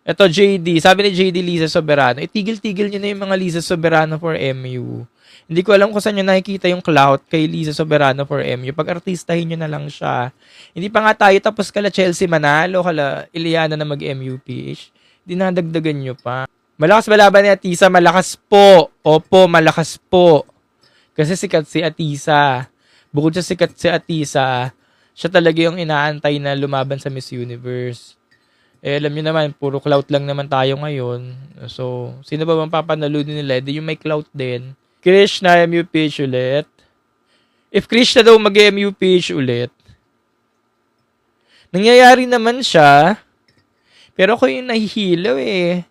Ito, JD. Sabi ni JD Liza Soberano, itigil-tigil niyo na yung mga Liza Soberano for MU. Hindi ko alam kung saan nyo nakikita yung clout kay Liza Soberano for MU. Pag-artistahin nyo na lang siya. Hindi pa nga tayo tapos kala Chelsea Manalo, kala Iliana na mag-MUPH. Dinadagdagan nyo pa. Malakas ba laban ni Atisa? Malakas po. Opo, malakas po. Kasi sikat si Atisa. Bukod sa sikat si Atisa, siya talaga yung inaantay na lumaban sa Miss Universe. Eh, alam nyo naman, puro clout lang naman tayo ngayon. So, sino ba bang papanalunin nila? Di yung may clout din. Krishna, MUPH ulit. If Krishna daw mag-MUPH ulit, nangyayari naman siya, pero ako yung nahihilo eh.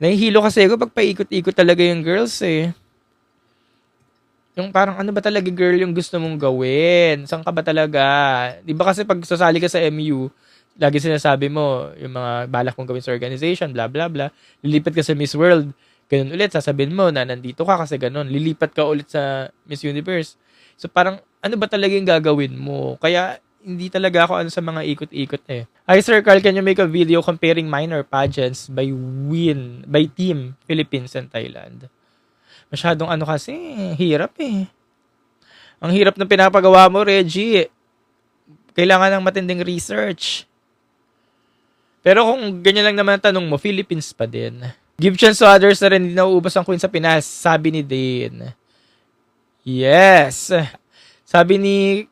Nahihilo kasi ako pag paikot-ikot talaga yung girls eh. Yung parang ano ba talaga girl yung gusto mong gawin? Saan ka ba talaga? Di ba kasi pag sasali ka sa MU, lagi sinasabi mo, yung mga balak mong gawin sa organization, blah, blah, blah. Lilipat ka sa Miss World. Ganun ulit, sasabihin mo na nandito ka kasi ganun. Lilipat ka ulit sa Miss Universe. So parang, ano ba talaga yung gagawin mo? Kaya, hindi talaga ako ano sa mga ikot-ikot eh. Hi Sir Carl, can you make a video comparing minor pageants by Team Philippines and Thailand? Masyadong ano kasi, hirap eh. Ang hirap ng pinapagawa mo, Reggie. Kailangan ng matinding research. Pero kung ganyan lang naman ang tanong mo, Philippines pa din. Give chance to others na rin hindi nauubos ang queen sa Pinas, sabi ni Dane. Yes. Sabi ni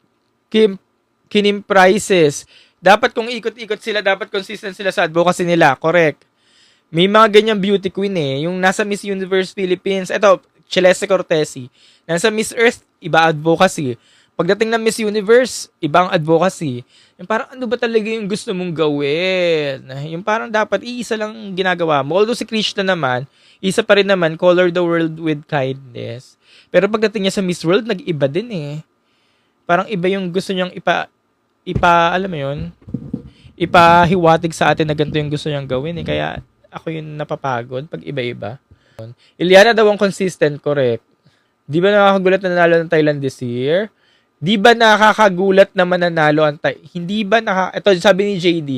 Kinim Prices, dapat kung ikot-ikot sila, dapat consistent sila sa advocacy nila. Correct. May mga ganyang beauty queen eh. Yung nasa Miss Universe Philippines, eto, Celeste Cortesi. Nasa Miss Earth, iba advocacy. Pagdating ng Miss Universe, ibang advocacy. Yung parang ano ba talaga yung gusto mong gawin? Yung parang dapat iisa lang ginagawa mo. Although si Krishna naman, isa pa rin naman, color the world with kindness. Pero pagdating niya sa Miss World, nag-iba din eh. Parang iba yung gusto niyang alam mo yun? ipahiwatig sa atin na ganito yung gusto niyang gawin eh. Kaya ako yung napapagod pag iba-iba. Iliana daw ang consistent, correct. Di ba nakakagulat na nanalo ng Thailand this year? Di ba nakakagulat na mananalo ang Hindi ba ito sabi ni JD.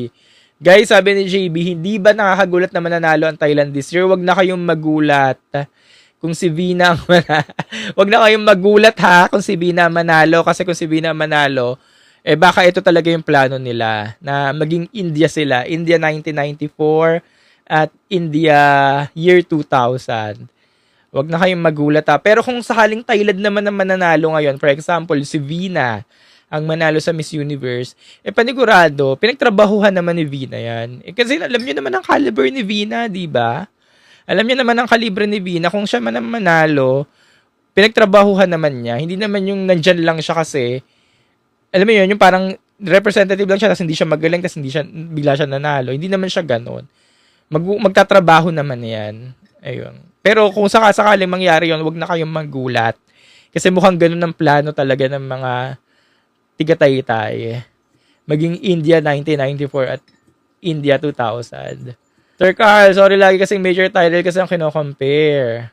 Guys, sabi ni JB, hindi ba nakakagulat na mananalo ang Thailand this year? Wag na kayong magulat kung si Vina ang wag na kayong magulat ha kung si Vina manalo, kasi kung si Vina manalo, baka ito talaga yung plano nila na maging India sila. India 1994 at India year 2000. Wag na kayong magulat ha. Pero kung sakaling Thailand naman ang mananalo ngayon, for example, si Vina ang manalo sa Miss Universe, panigurado, pinagtrabahuhan naman ni Vina yan. Kasi alam niyo naman ang caliber ni Vina, di ba? Alam niyo naman ang kalibre ni Vina. Kung siya man ang manalo, pinagtrabahuhan naman niya. Hindi naman yung nandyan lang siya kasi, alam mo yun, yung parang representative lang siya tapos hindi siya magaling tapos bigla siya nanalo. Hindi naman siya ganon. Magtatrabaho naman yan. Ayun. Pero kung sakaling mangyari yun, wag na kayong magulat. Kasi mukhang ganun ang plano talaga ng mga tigatay-tay. Maging India 1994 at India 2000. Sir Carl, sorry lagi kasing major title kasi ang kino-compare.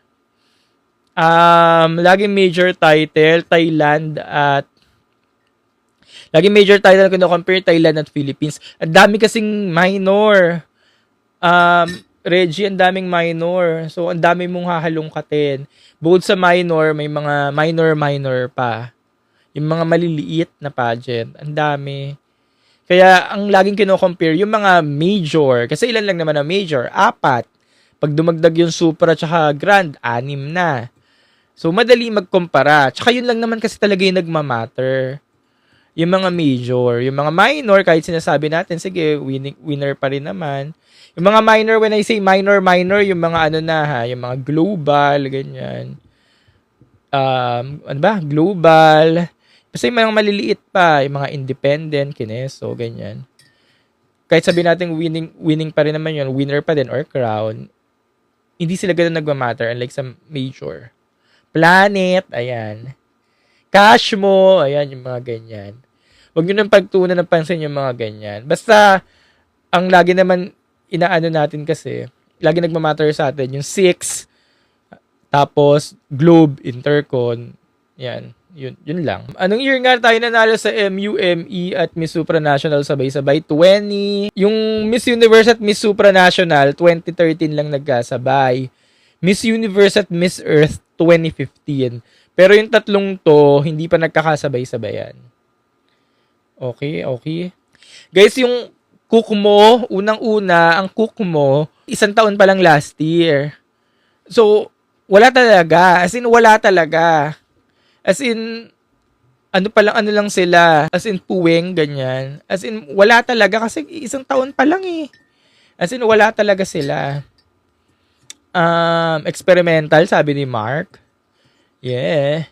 Laging major title, Thailand at laging major title kino-compare Thailand at Philippines. Ang dami kasing minor. Reggie, ang daming minor. So, ang dami mong hahalungkatin. Bukod sa minor, may mga minor pa. Yung mga maliliit na pageant. Ang dami. Kaya, ang laging kino-compare, yung mga major. Kasi ilan lang naman ang major? 4. Pag dumagdag yung super at saka grand, 6 na. So, madali magkumpara. Tsaka yun lang naman kasi talaga yung nagmamatter. Yung mga major. Yung mga minor, kahit sinasabi natin, sige, winner pa rin naman. Yung mga minor, when I say minor, yung mga ano na ha, yung mga global, ganyan. Ano ba? Global. Kasi yung mga maliliit pa, yung mga independent, kineso, ganyan. Kahit sabi natin winning pa rin naman yun, winner pa din or crown, hindi sila ganun nagmamatter unlike sa major. Planet, ayan. Cash mo, ayan, yung mga ganyan. Huwag nyo nang pagtunan ng pansin yung mga ganyan. Basta, ang lagi naman inaano natin kasi, lagi nagmamatter sa atin, yung 6, tapos Globe, Intercon, yan, yun lang. Anong year nga tayo nanalo sa MUME at Miss Supranational sabay-sabay? 20. Yung Miss Universe at Miss Supranational, 2013 lang nagkasabay. Miss Universe at Miss Earth, 2015. Pero yung tatlong to, hindi pa nagkakasabay-sabayan. Okay. Guys, yung cook mo, unang-una, ang cook mo, 1 taon pa lang last year. So, wala talaga. As in, wala talaga. As in, ano lang sila. As in, puweng, ganyan. As in, wala talaga kasi 1 taon pa lang eh. As in, wala talaga sila. Experimental, sabi ni Mark. Yeah.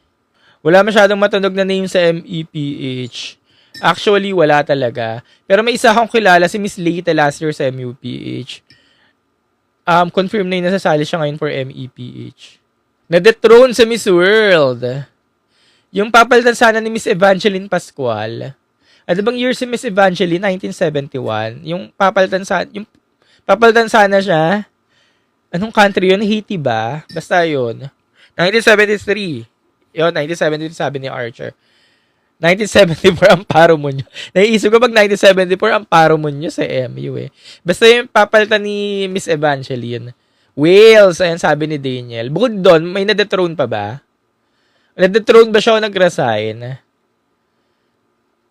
Wala masyadong matunog na name sa MEPH. Actually, wala talaga. Pero may isa akong kilala, si Miss Leita last year sa MUPH. Confirm na yung nasasali siya ngayon for MEPH. Na-dethrone sa Miss World. Yung papalitan sana ni Miss Evangeline Pascual. Ano bang year si Miss Evangeline? 1971. Yung papalitan sana siya. Anong country yun? Haiti ba? Basta yun. 1973. Yun, 1973 sabi ni Archer. 1974 ang paro mo nyo. Naiisip ko pag 1974 ang paro mo nyo sa MU eh. Basta yung papalitan ni Miss Evangeline. Wales, ayan sabi ni Daniel. Bukod doon, may na-dethrone pa ba? Na-dethrone ba siya o nag-resign?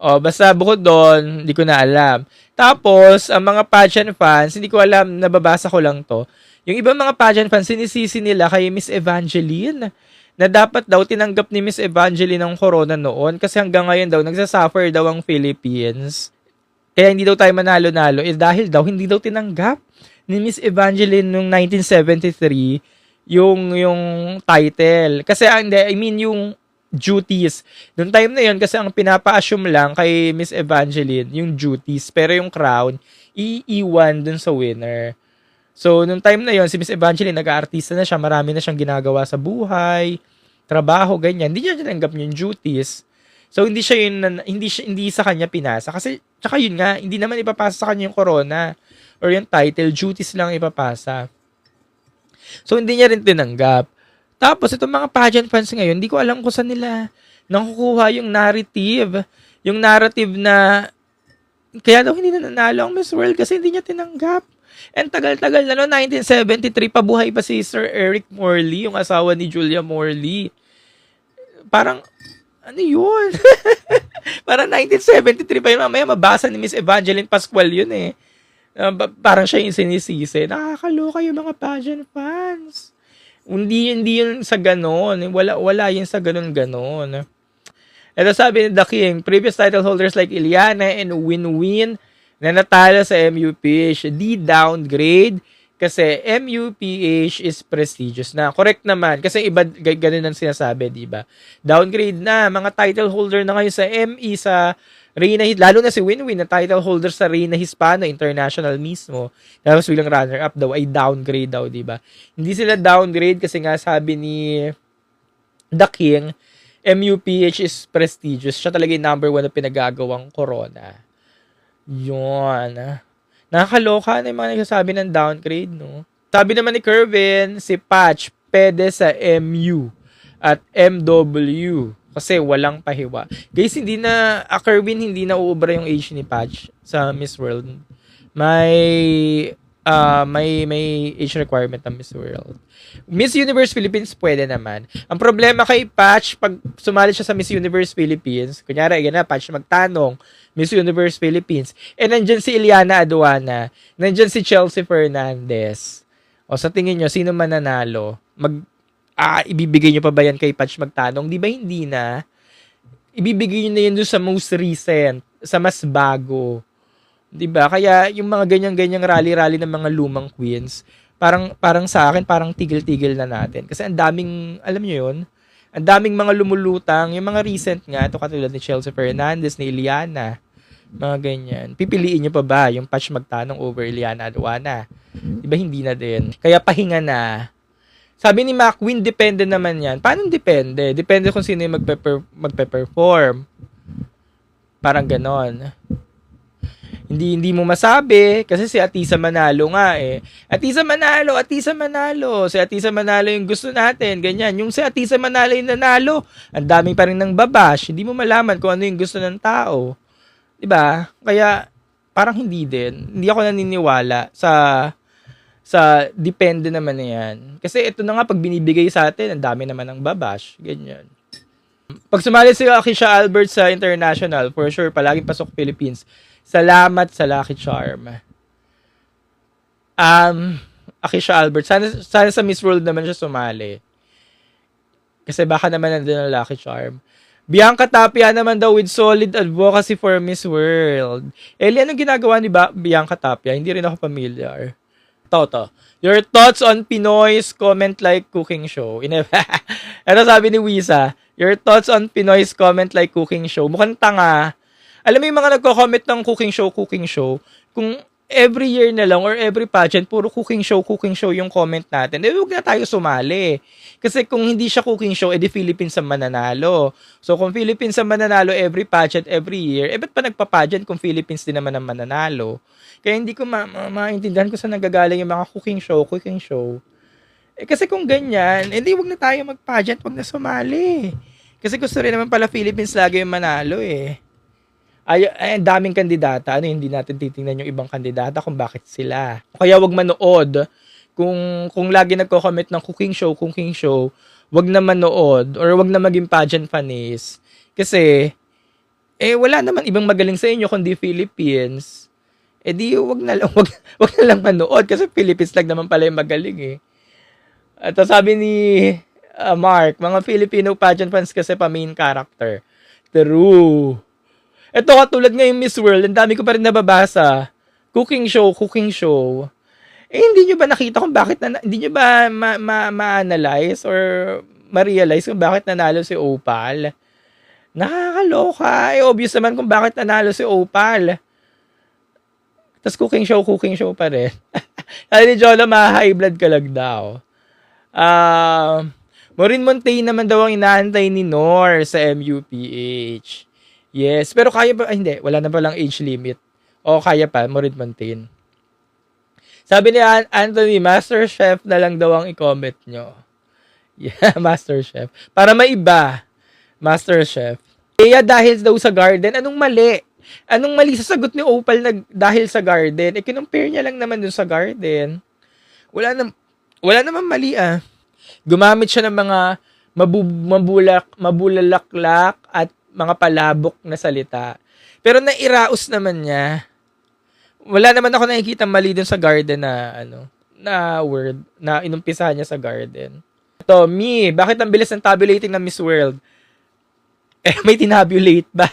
Basta bukod doon, hindi ko na alam. Tapos, ang mga pageant fans, hindi ko alam, nababasa ko lang to. Yung ibang mga pageant fans, sinisisi nila kay Miss Evangeline na dapat daw tinanggap ni Miss Evangeline ang corona noon kasi hanggang ngayon daw nagsasuffer daw ang Philippines. Kaya hindi daw tayo manalo-nalo dahil daw hindi daw tinanggap ni Miss Evangeline noong 1973 yung title. Kasi yung duties. Noong time na yun kasi ang pinapa-assume lang kay Miss Evangeline yung duties pero yung crown iiwan dun sa winner. So, nung time na yon si Miss Evangeline, nag-aartista na siya, marami na siyang ginagawa sa buhay, trabaho, ganyan. Hindi niya tinanggap yung duties. So, hindi sa kanya pinasa. Kasi, Tsaka yun nga, hindi naman ipapasa sa kanya yung corona or yung title, duties lang ipapasa. So, hindi niya rin tinanggap. Tapos, itong mga pageant fans ngayon, hindi ko alam kung saan nila nakukuha yung narrative. Yung narrative na kaya daw hindi na nanalo ang Miss World kasi hindi niya tinanggap. And tagal-tagal na 1973, pabuhay pa si Sir Eric Morley, yung asawa ni Julia Morley. Parang, ano yun? Parang 1973 pa yun. Mamaya mabasa ni Miss Evangeline Pascual yun eh. Parang siya yung sinisisi. Nakakaloka yung mga pageant fans. Hindi yun sa ganon. Wala yun sa ganon. Ito sabi ni The King, previous title holders like Iliana and Winwin na natalo sa MUPH, di downgrade kasi MUPH is prestigious na. Correct naman. Kasi iba, ganun ang sinasabi, di ba? Downgrade na. Mga title holder na ngayon sa ME, sa Reina, lalo na si Winwin na title holder sa Reina Hispano International mismo. Tapos bilang runner-up daw ay downgrade daw, di ba? Hindi sila downgrade kasi nga sabi ni The King, MUPH is prestigious. Siya talaga yung number 1 na pinagagawang corona. Yun. Nakakaloka na yung mga nagsasabi ng downgrade, no? Sabi naman ni Kervin, si Patch, pwede sa MU at MW kasi walang pahiwa. Guys, Kervin, hindi na uubra yung age ni Patch sa Miss World. May age requirement ng Miss World. Miss Universe Philippines, pwede naman. Ang problema kay Patch, pag sumali siya sa Miss Universe Philippines, kunyari, Patch magtanong, Miss Universe Philippines, nandyan si Iliana Aduana, nandyan si Chelsea Fernandez. O sa tingin nyo, sino mananalo? Ibibigay nyo pa ba yan kay Patch magtanong? Di ba hindi na? Ibibigay nyo na yun doon sa most recent, sa mas bago. Di ba? Kaya yung mga ganyang rally-rally ng mga lumang queens, parang sa akin, parang tigil-tigil na natin. Kasi ang daming, alam nyo yun, ang daming mga lumulutang, yung mga recent nga, ito katulad ni Chelsea Fernandez, ni Iliana, mga ganyan. Pipiliin nyo pa ba yung Patch magtanong over Iliana Aduana? Diba hindi na din? Kaya pahinga na. Sabi ni McQueen, depende naman yan. Paano depende? Depende kung sino yung magpe-perform. Parang ganon. Hindi mo masabi kasi si Atisa Manalo nga eh. Atisa Manalo. Si Atisa Manalo yung gusto natin, ganyan. Yung si Atisa Manalo yung nanalo, ang daming pa rin ng babash. Hindi mo malaman kung ano yung gusto ng tao. 'Di ba? Kaya parang hindi din. Hindi ako naniniwala sa depende naman na yan. Kasi ito na nga pag binibigay sa atin, ang dami naman ng babash, ganyan. Pag sumali si Akisha Albert sa international, for sure palaging pasok Philippines. Salamat sa Lucky Charm. Akisha Albert, sana sa Miss World naman siya sumali. Kasi baka naman nandun ang Lucky Charm. Bianca Tapia naman daw with solid advocacy for Miss World. Eli, anong ginagawa ni Bianca Tapia? Hindi rin ako familiar. To. Your thoughts on Pinoy's comment like cooking show? Ano sabi ni Wisa? Your thoughts on Pinoy's comment like cooking show? Mukhang tanga. Alam mo yung mga nagko-comment ng cooking show, kung every year na lang or every pageant, puro cooking show yung comment natin, huwag na tayo sumali. Kasi kung hindi siya cooking show, edi Philippines ang mananalo. So kung Philippines ang mananalo every pageant, every year, ba't pa nagpa-pageant kung Philippines din naman ang mananalo? Kaya hindi ko maintindihan kung saan nagagaling yung mga cooking show. Kasi kung ganyan, edi huwag na tayo mag-pageant, huwag na sumali. Kasi gusto rin naman pala Philippines lagi yung manalo eh. Ay, daming kandidata. Hindi natin titingnan yung ibang kandidata kung bakit sila. Kaya wag manood. Kung lagi nagko-comment ng cooking show, wag na manood or wag na maging pageant fanis. Kasi, wala naman ibang magaling sa inyo kundi Philippines. Di wag na lang manood kasi Philippines lang naman pala yung magaling eh. At sabi ni Mark, mga Filipino pageant fans kasi pa main character. True. Ito katulad ngayong Miss World, ang dami ko pa rin nababasa. Cooking show. Hindi nyo ba nakita kung bakit hindi nyo ba ma-analyze or ma-realize kung bakit nanalo si Opal? Nakakaloka. Obvious naman kung bakit nanalo si Opal. Tapos cooking show pa rin. Sabi ni Jola, high blood ka lang daw. Maureen Montaigne naman daw ang inaantay ni Nor sa MUPH. Yes, pero kaya ba? Ay, hindi, wala na palang age limit. O kaya pa, Morid Mountain. Sabi ni Anthony, Master Chef na lang daw ang i-comment nyo. Yeah, Master Chef. Para maiba, Master Chef. Kaya dahil daw sa garden, anong mali? Anong mali sa sagot ni Opal na dahil sa garden? Kinumpare niya lang naman dun sa garden. Wala naman mali ah. Gumamit siya ng mga mabulalaklak at mga palabok na salita. Pero nairaos naman niya. Wala naman ako nakikita mali dun sa garden na word na inumpisahan niya sa garden. Ito, bakit ang bilis ng tabulating ng Miss World? May tinabulate ba?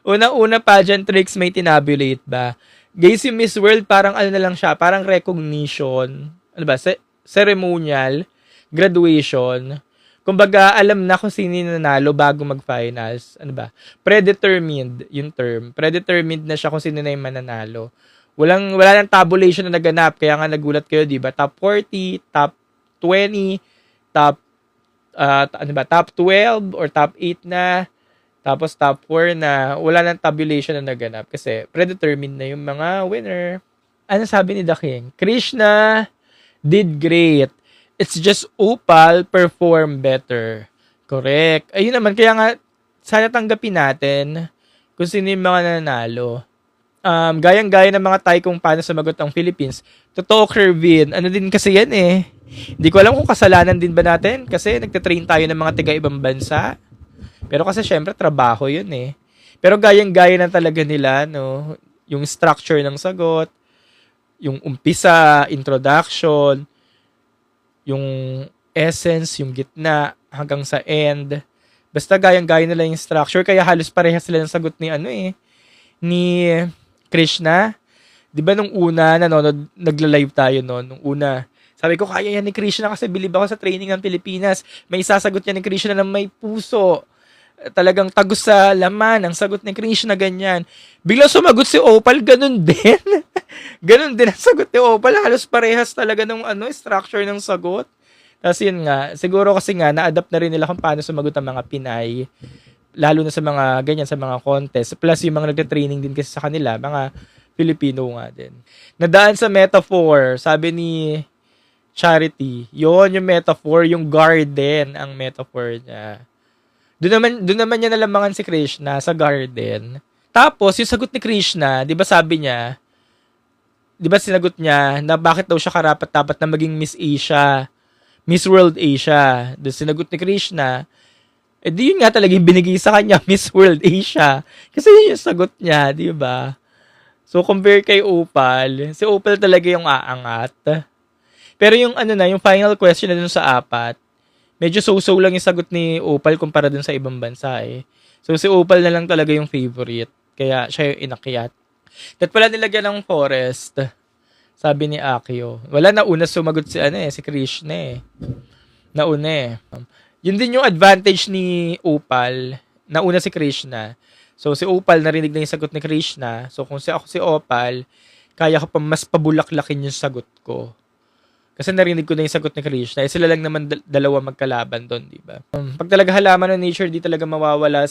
Una pageant tricks, may tinabulate ba? Guys, yung Miss World parang na lang siya, parang recognition. Ano ba? Ceremonial, graduation. Kumbaga, alam na kung sino nanalo bago mag-finals. Ano ba? Predetermined yung term. Predetermined na siya kung sino na yung mananalo. Wala nang tabulation na naganap. Kaya nga nagulat kayo, di ba? Top 40, top 20, top 12 or top 8 na. Tapos top 4 na. Wala nang tabulation na naganap. Kasi predetermined na yung mga winner. Ano sabi ni The King? Krishna did great. It's just Opal perform better. Correct. Ayun naman, kaya nga, sana tanggapin natin kung sino yung mga nanalo. Gayang-gaya ng mga Thai kung paano sumagot ang Philippines. Totoo, Kervin. Ano din kasi yan eh. Hindi ko alam kung kasalanan din ba natin kasi nagtatrain tayo ng mga tiga-ibang bansa. Pero kasi syempre, trabaho yun eh. Pero gayang-gaya na talaga nila, no? Yung structure ng sagot, yung umpisa, introduction, yung essence, yung gitna, hanggang sa end. Basta gayang-gaya nila yung structure, kaya halos parehas sila ng sagot ni Krishna. Di ba nung una, nagla-live tayo nung una, sabi ko, kaya yan ni Krishna kasi bilib ako sa training ng Pilipinas. May isasagot yan ni Krishna na may puso. Talagang tagos sa laman ang sagot ni Krishna, ganyan. Biglang sumagot si Opal, ganun din. Ganun din ang sagot ni Opal. Halos parehas talaga ng structure ng sagot. Tapos yun nga, siguro kasi nga, na-adapt na rin nila kung paano sumagot ang mga Pinay. Lalo na sa mga, ganyan, sa mga contest. Plus yung mga nagte-training din kasi sa kanila, mga Filipino nga din. Nadaan sa metaphor, sabi ni Charity, yon yung metaphor, yung garden ang metaphor niya. Doon naman niya nalamangan si Krishna sa garden. Tapos, yung sagot ni Krishna, di ba sabi niya, di ba sinagot niya na bakit daw siya karapat-dapat na maging Miss Asia, Miss World Asia. Doon sinagot ni Krishna, di yun nga talaga yung binigay sa kanya, Miss World Asia. Kasi yun yung sagot niya, di ba? So, compare kay Opal, si Opal talaga yung aangat. Pero yung yung final question na dun sa 4, medyo so-so lang yung sagot ni Opal kumpara dun sa ibang bansa eh. So, si Opal na lang talaga yung favorite. Kaya siya yung inakyat. At pala nilagyan ng forest, sabi ni Akio. Wala, nauna sumagot si Krishna eh. Nauna eh. Yun din yung advantage ni Opal. Nauna si Krishna. So, si Opal narinig na yung sagot ni Krishna. So, kung ako si Opal, kaya ko pa mas pabulaklakin yung sagot ko. Kasi narinig ko na yung sagot ni Krishna. Sila lang naman dalawa magkalaban doon, di ba? Pag talaga halaman ng nature, di talaga mawawala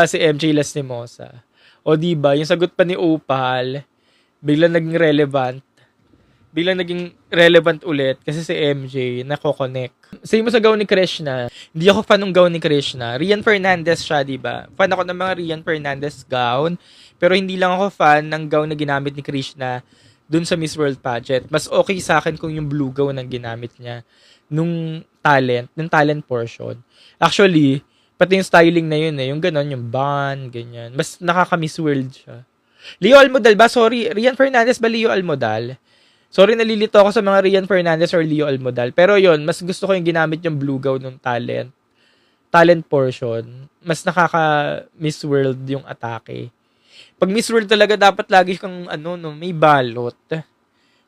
si MJ Lastimosa. O di ba, yung sagot pa ni Opal, biglang naging relevant ulit kasi si MJ nako-connect. Same mo sa gown ni Krishna. Hindi ako fan ng gown ni Krishna. Rian Fernandez siya, di ba? Fan ako ng mga Rian Fernandez gown. Pero hindi lang ako fan ng gown na ginamit ni Krishna dun sa Miss World pageant. Mas okay sa akin kung yung blue gown ang ginamit niya nung talent portion. Actually, pati yung styling na yun yung ganon, yung bun, ganyan. Mas nakaka-Miss World siya. Leo Almodal ba? Sorry, Rian Fernandez ba Leo Almodal? Sorry, nalilito ako sa mga Rian Fernandez or Leo Almodal. Pero yon, mas gusto ko yung ginamit yung blue gown nung talent portion. Mas nakaka-Miss World yung atake. Pag Miss World talaga, dapat lagi kang, may balot.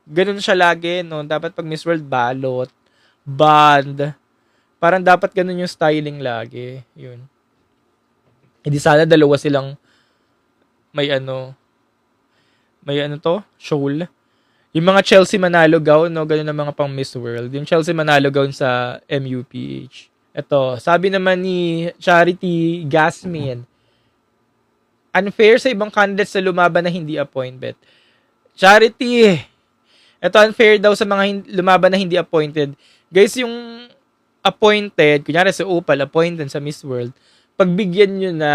Ganun siya lagi, no? Dapat pag Miss World, balot, band. Parang dapat ganun yung styling lagi. Yun. Hindi sana dalawa silang may shawl. Yung mga Chelsea Manalo gown, no? Ganun ang mga pang Miss World. Yung Chelsea Manalo gown sa MUPH. Ito, sabi naman ni Charity Gasmin, unfair sa ibang candidates na lumaban na hindi appointed. Charity, ito unfair daw sa mga lumaban na hindi appointed. Guys, yung appointed, kunyari si Opal, appointed sa Miss World, pagbigyan nyo na.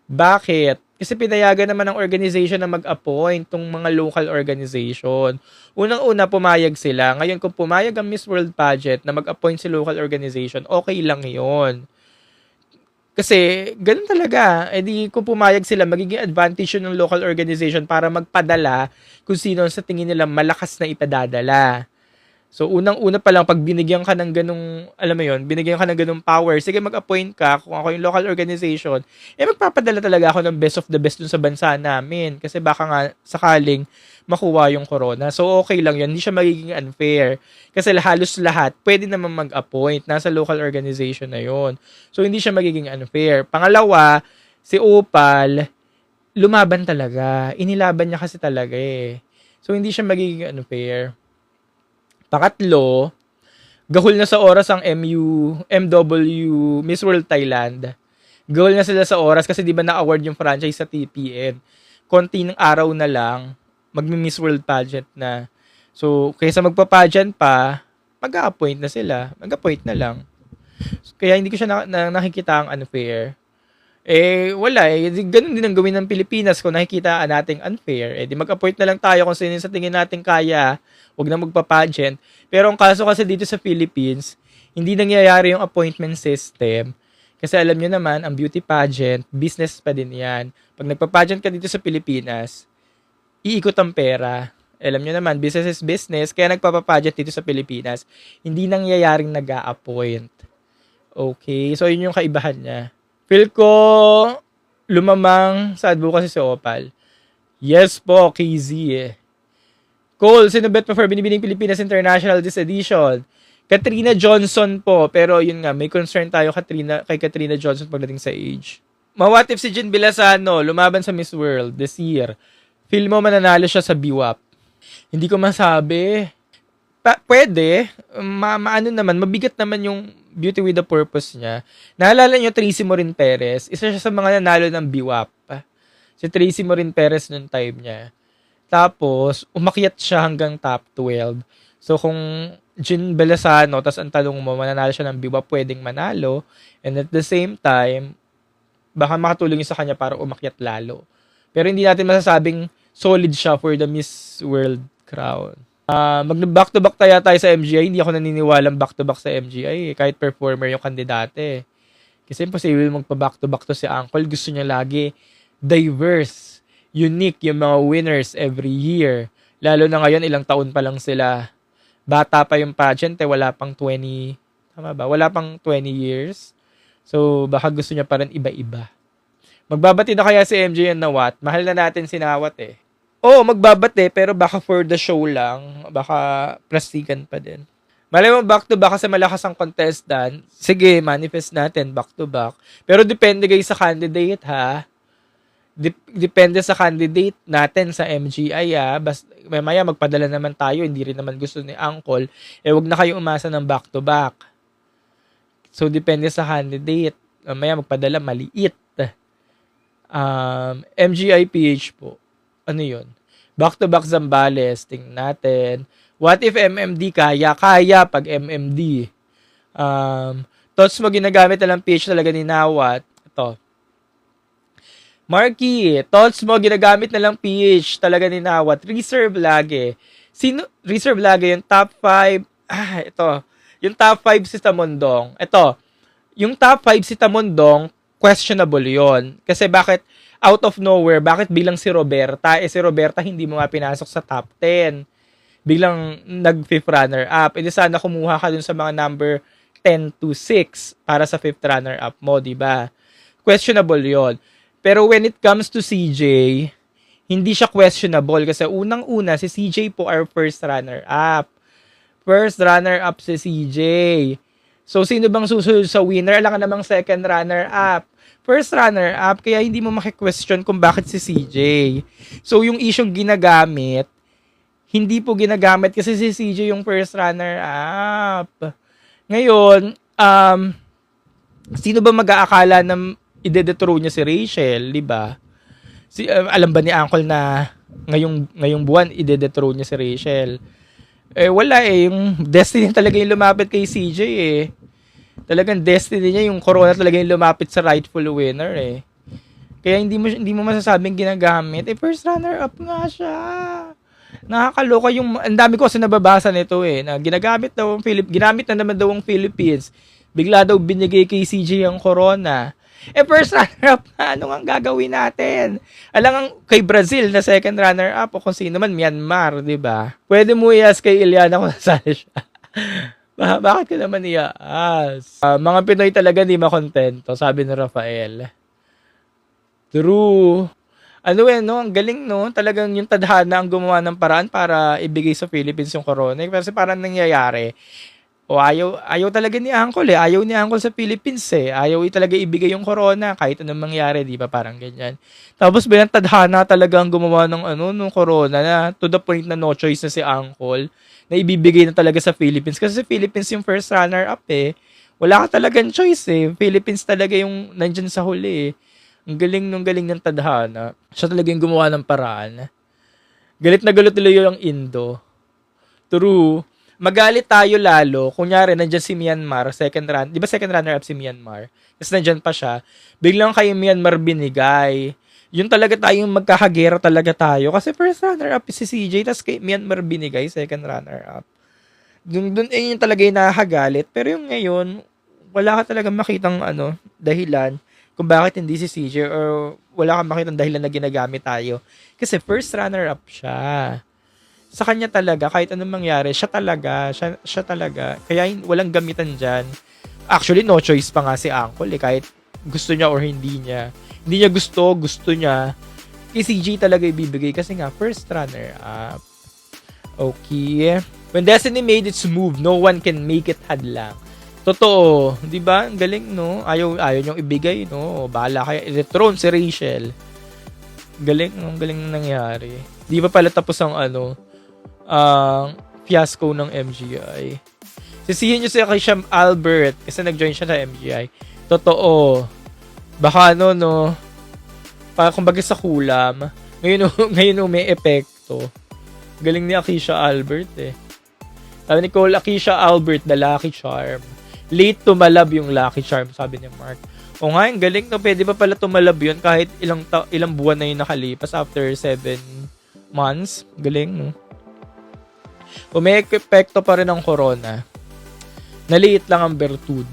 Bakit? Kasi pinayagan naman ng organization na mag-appoint tong mga local organization. Unang-una, pumayag sila. Ngayon, kung pumayag ang Miss World Pageant na mag-appoint si local organization, okay lang yon. Kasi, ganun talaga. E di, kung pumayag sila, magiging advantage yun ng local organization para magpadala kung sino sa tingin nila malakas na ipadadala. So, unang-una pa lang, pag binigyan ka ng ganung, alam mo yun, binigyan ka ng ganung power, sige mag-appoint ka, kung ako yung local organization, magpapadala talaga ako ng best of the best dun sa bansa namin. Kasi baka nga sakaling makuha yung corona. So, okay lang yun. Hindi siya magiging unfair. Kasi halos lahat, pwede naman mag-appoint. Nasa local organization na yun. So, hindi siya magiging unfair. Pangalawa, si Opal, lumaban talaga. Inilaban niya kasi talaga eh. So, hindi siya magiging unfair. Pangatlo, gahol na sa oras ang MW, Miss World Thailand. Gahol na sila sa oras kasi di ba na-award yung franchise sa TPN. Konti ng araw na lang, magmi-Miss World pageant na. So, kaysa magpa-pageant pa, mag-a-appoint na sila. Mag-appoint na lang. Kaya hindi ko siya nakikita ang unfair. Wala eh. Ganun din ang gawin ng Pilipinas kung nakikita nating unfair. Di mag-appoint na lang tayo kung sino sa tingin natin kaya. Huwag na magpa-pageant. Pero ang kaso kasi dito sa Philippines, hindi nangyayari yung appointment system. Kasi alam nyo naman, ang beauty pageant, business pa din yan. Pag nagpa-pageant ka dito sa Pilipinas, iikot ang pera. Alam nyo naman, business is business. Kaya nagpa-pageant dito sa Pilipinas, hindi nangyayaring nag-a-appoint. Okay? So, yun yung kaibahan niya. Feel ko lumamang sa advocacy si Opal. Yes po, KZ eh. Cole, sino bet mo for Binibining Pilipinas International this edition? Katrina Johnson po. Pero yun nga, may concern tayo kay Katrina Johnson pagdating sa age. What if si Jen Bilasano lumaban sa Miss World this year? Feel mo mananalo siya sa BWAP? Hindi ko masabi. Pwede. Maano naman, mabigat naman yung Beauty with a Purpose niya. Naalala niyo Tracy Morin Perez? Isa siya sa mga nanalo ng BWAP. Si Tracy Morin Perez noong time niya. Tapos, umakyat siya hanggang top 12. So, kung Jen Belasano, tas ang tanong mo, mananalo siya ng BWAP, pwedeng manalo. And at the same time, baka makatulong sa kanya para umakyat lalo. Pero hindi natin masasabing solid siya for the Miss World crown. Mag-back-to-back tayo sa MGI. Hindi ako naniniwalang back-to-back sa MGI. Kahit performer yung kandidate. Kasi imposible magpa-back-to-back to si Uncle. Gusto niya lagi diverse, unique yung mga winners every year. Lalo na ngayon, ilang taon pa lang sila. Bata pa yung pageant, wala pang 20, tama ba? Wala pang 20 years. So, baka gusto niya pa rin iba-iba. Magbabati na kaya si MJ yan na what? Mahal na natin si Nawat eh. Oo, magbabati, pero baka for the show lang. Baka plastikan pa din. Malay mo back-to-back kasi malakas ang contestant. Sige, manifest natin back-to-back. Pero depende guys sa candidate ha. Depende sa candidate natin sa MGI basta mamaya magpadala naman tayo, hindi rin naman gusto ni Uncle, wag na kayo umasa ng back-to-back. So, depende sa candidate. Mamaya magpadala maliit. MGI PH po. Ano yun? Back-to-back Zambales. Tingnan natin. What if MMD kaya? Kaya pag MMD. Thoughts mo ginagamit na lang PH talaga ni Nawat. Ito. Marky, thoughts mo, ginagamit na lang PH talaga ni Nawat. Reserve lagi. Reserve lagi yung top 5. Ito. Yung top 5 si Tamondong. Ito. Yung top 5 si Tamondong, questionable yon. Kasi bakit out of nowhere, bakit bilang si Roberta? Si Roberta hindi mo nga pinasok sa top 10. Biglang nag-fifth runner-up. Hindi sana kumuha ka dun sa mga number 10 to 6 para sa fifth runner-up mo, di ba? Questionable yon. Pero when it comes to CJ, hindi siya questionable kasi unang-una si CJ po our first runner-up. First runner-up si CJ. So, sino bang susunod sa winner? Alam ka namang second runner-up. First runner-up, kaya hindi mo maki-question kung bakit si CJ. So, yung isyong ginagamit, hindi po ginagamit kasi si CJ yung first runner-up. Ngayon, sino ba mag-aakala na ide-dethrone niya si Rachel, di ba? Alam ba ni Uncle na ngayong buwan, ide-dethrone niya si Rachel? Wala eh. Yung destiny talaga yung lumapit kay CJ eh. Talagang destiny niya, yung corona talaga yung lumapit sa rightful winner eh. Kaya hindi mo masasabing ginagamit. First runner-up nga siya. Nakakaloka yung, ang dami ko kasi nababasa nito eh, na ginamit na naman daw ang Philippines. Bigla daw binigay kay CJ ang corona. First runner-up na, ano ang gagawin natin? Alang kay Brazil na second runner-up o kung sino man, Myanmar, di ba? Pwede mo i-ask kay Iliana kung nasali siya. Bakit ka naman i-ask? Mga Pinoy talaga di makontento, sabi ni Rafael. True. Ang galing, no? Talagang yung tadhana ang gumawa ng paraan para ibigay sa Philippines yung corona. Kasi parang nangyayari, ayaw talaga ni Uncle eh. Ayaw ni Uncle sa Philippines eh. Ayaw talaga ibigay yung corona kahit anong mangyari, di ba? Parang ganyan. Tapos bilang tadhana talaga ang gumawa ng corona na to the point na no choice na si Uncle na ibibigay na talaga sa Philippines. Kasi sa Philippines yung first runner-up eh. Wala ka talagang choice eh. Philippines talaga yung nandyan sa huli eh. Ang galing ng tadhana. Siya talaga yung gumawa ng paraan. Galit na galit nila yung Indo. True. Magalit tayo lalo, kunyari, nandiyan si Myanmar, di ba second runner-up si Myanmar? Tapos nandiyan pa siya, biglang kay Myanmar binigay. Yun talaga tayong magkakagera talaga tayo. Kasi first runner-up si CJ, tapos kay Myanmar binigay, second runner-up. Dun yung talaga yung nakakagalit. Pero yung ngayon, wala ka talaga makitang dahilan kung bakit hindi si CJ or wala kang makitang dahilan na ginagamit tayo. Kasi first runner-up siya. Sa kanya talaga, kahit anong mangyari, siya talaga. Kaya walang gamitan dyan. Actually, no choice pa nga si Uncle eh, kahit gusto niya or hindi niya. Hindi niya gusto niya. Kay CJ talaga ibibigay kasi nga, first runner-up. Okay. When destiny made its move, no one can make it hadlang. Totoo. Di ba? Ang galing, no? Ayaw niyong ibigay, no? Bahala kayo. I-dethrone si Rachel. Ang galing nangyari. Di ba pala tapos ang fiasco ng MGI. Sisihin nyo si Akisha Albert kasi nag-join siya sa MGI. Totoo. Baka para kumbaga sa kulam. Ngayon may epekto. Galing ni Akisha Albert eh. Sabi ni Cole, Akisha Albert, the lucky charm. Late tumalab yung lucky charm, sabi ni Mark. O nga, ang galing, no? Pwede pa pala tumalab yun kahit ilang buwan na yung nakalipas after 7 months. Galing, no? Kung may epekto pa rin ng corona, naliit lang ang bertud.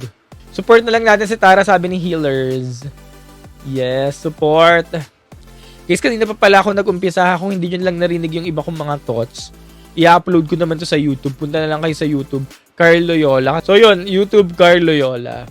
Support na lang natin si Tara, sabi ni Healers. Yes, support. Guys, kanina pa pala ako nag-umpisa. Kung hindi nyo lang narinig yung iba kong mga thoughts, i-upload ko naman to sa YouTube. Punta na lang kayo sa YouTube, Carl Loyola. So yun, YouTube Carl Loyola.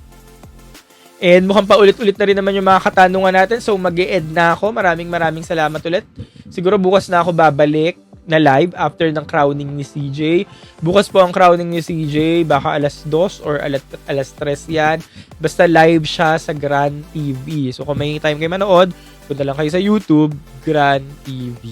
And mukhang paulit-ulit na rin naman yung mga katanungan natin. So mag-e-end na ako. Maraming salamat ulit. Siguro bukas na ako babalik na live after ng crowning ni CJ. Bukas po ang crowning ni CJ. Baka alas 2 or alas 3 yan. Basta live siya sa Grand TV. So kung may time kayo manood, punta lang kayo sa YouTube, Grand TV.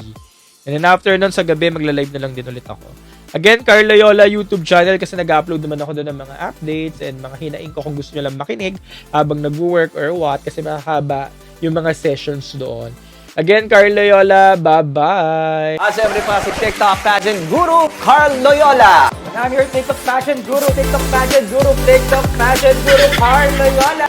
And then after nun sa gabi, magla-live na lang din ulit ako. Again, Carl Loyola YouTube channel kasi nag-upload naman ako doon ng mga updates and mga hinaing ko kung gusto nyo lang makinig habang nag-work or what kasi mahaba yung mga sessions doon. Again, Carl Loyola, bye-bye! Siyempre pa si TikTok pageant guru, Carl Loyola. And I'm your TikTok pageant guru, Carl Loyola.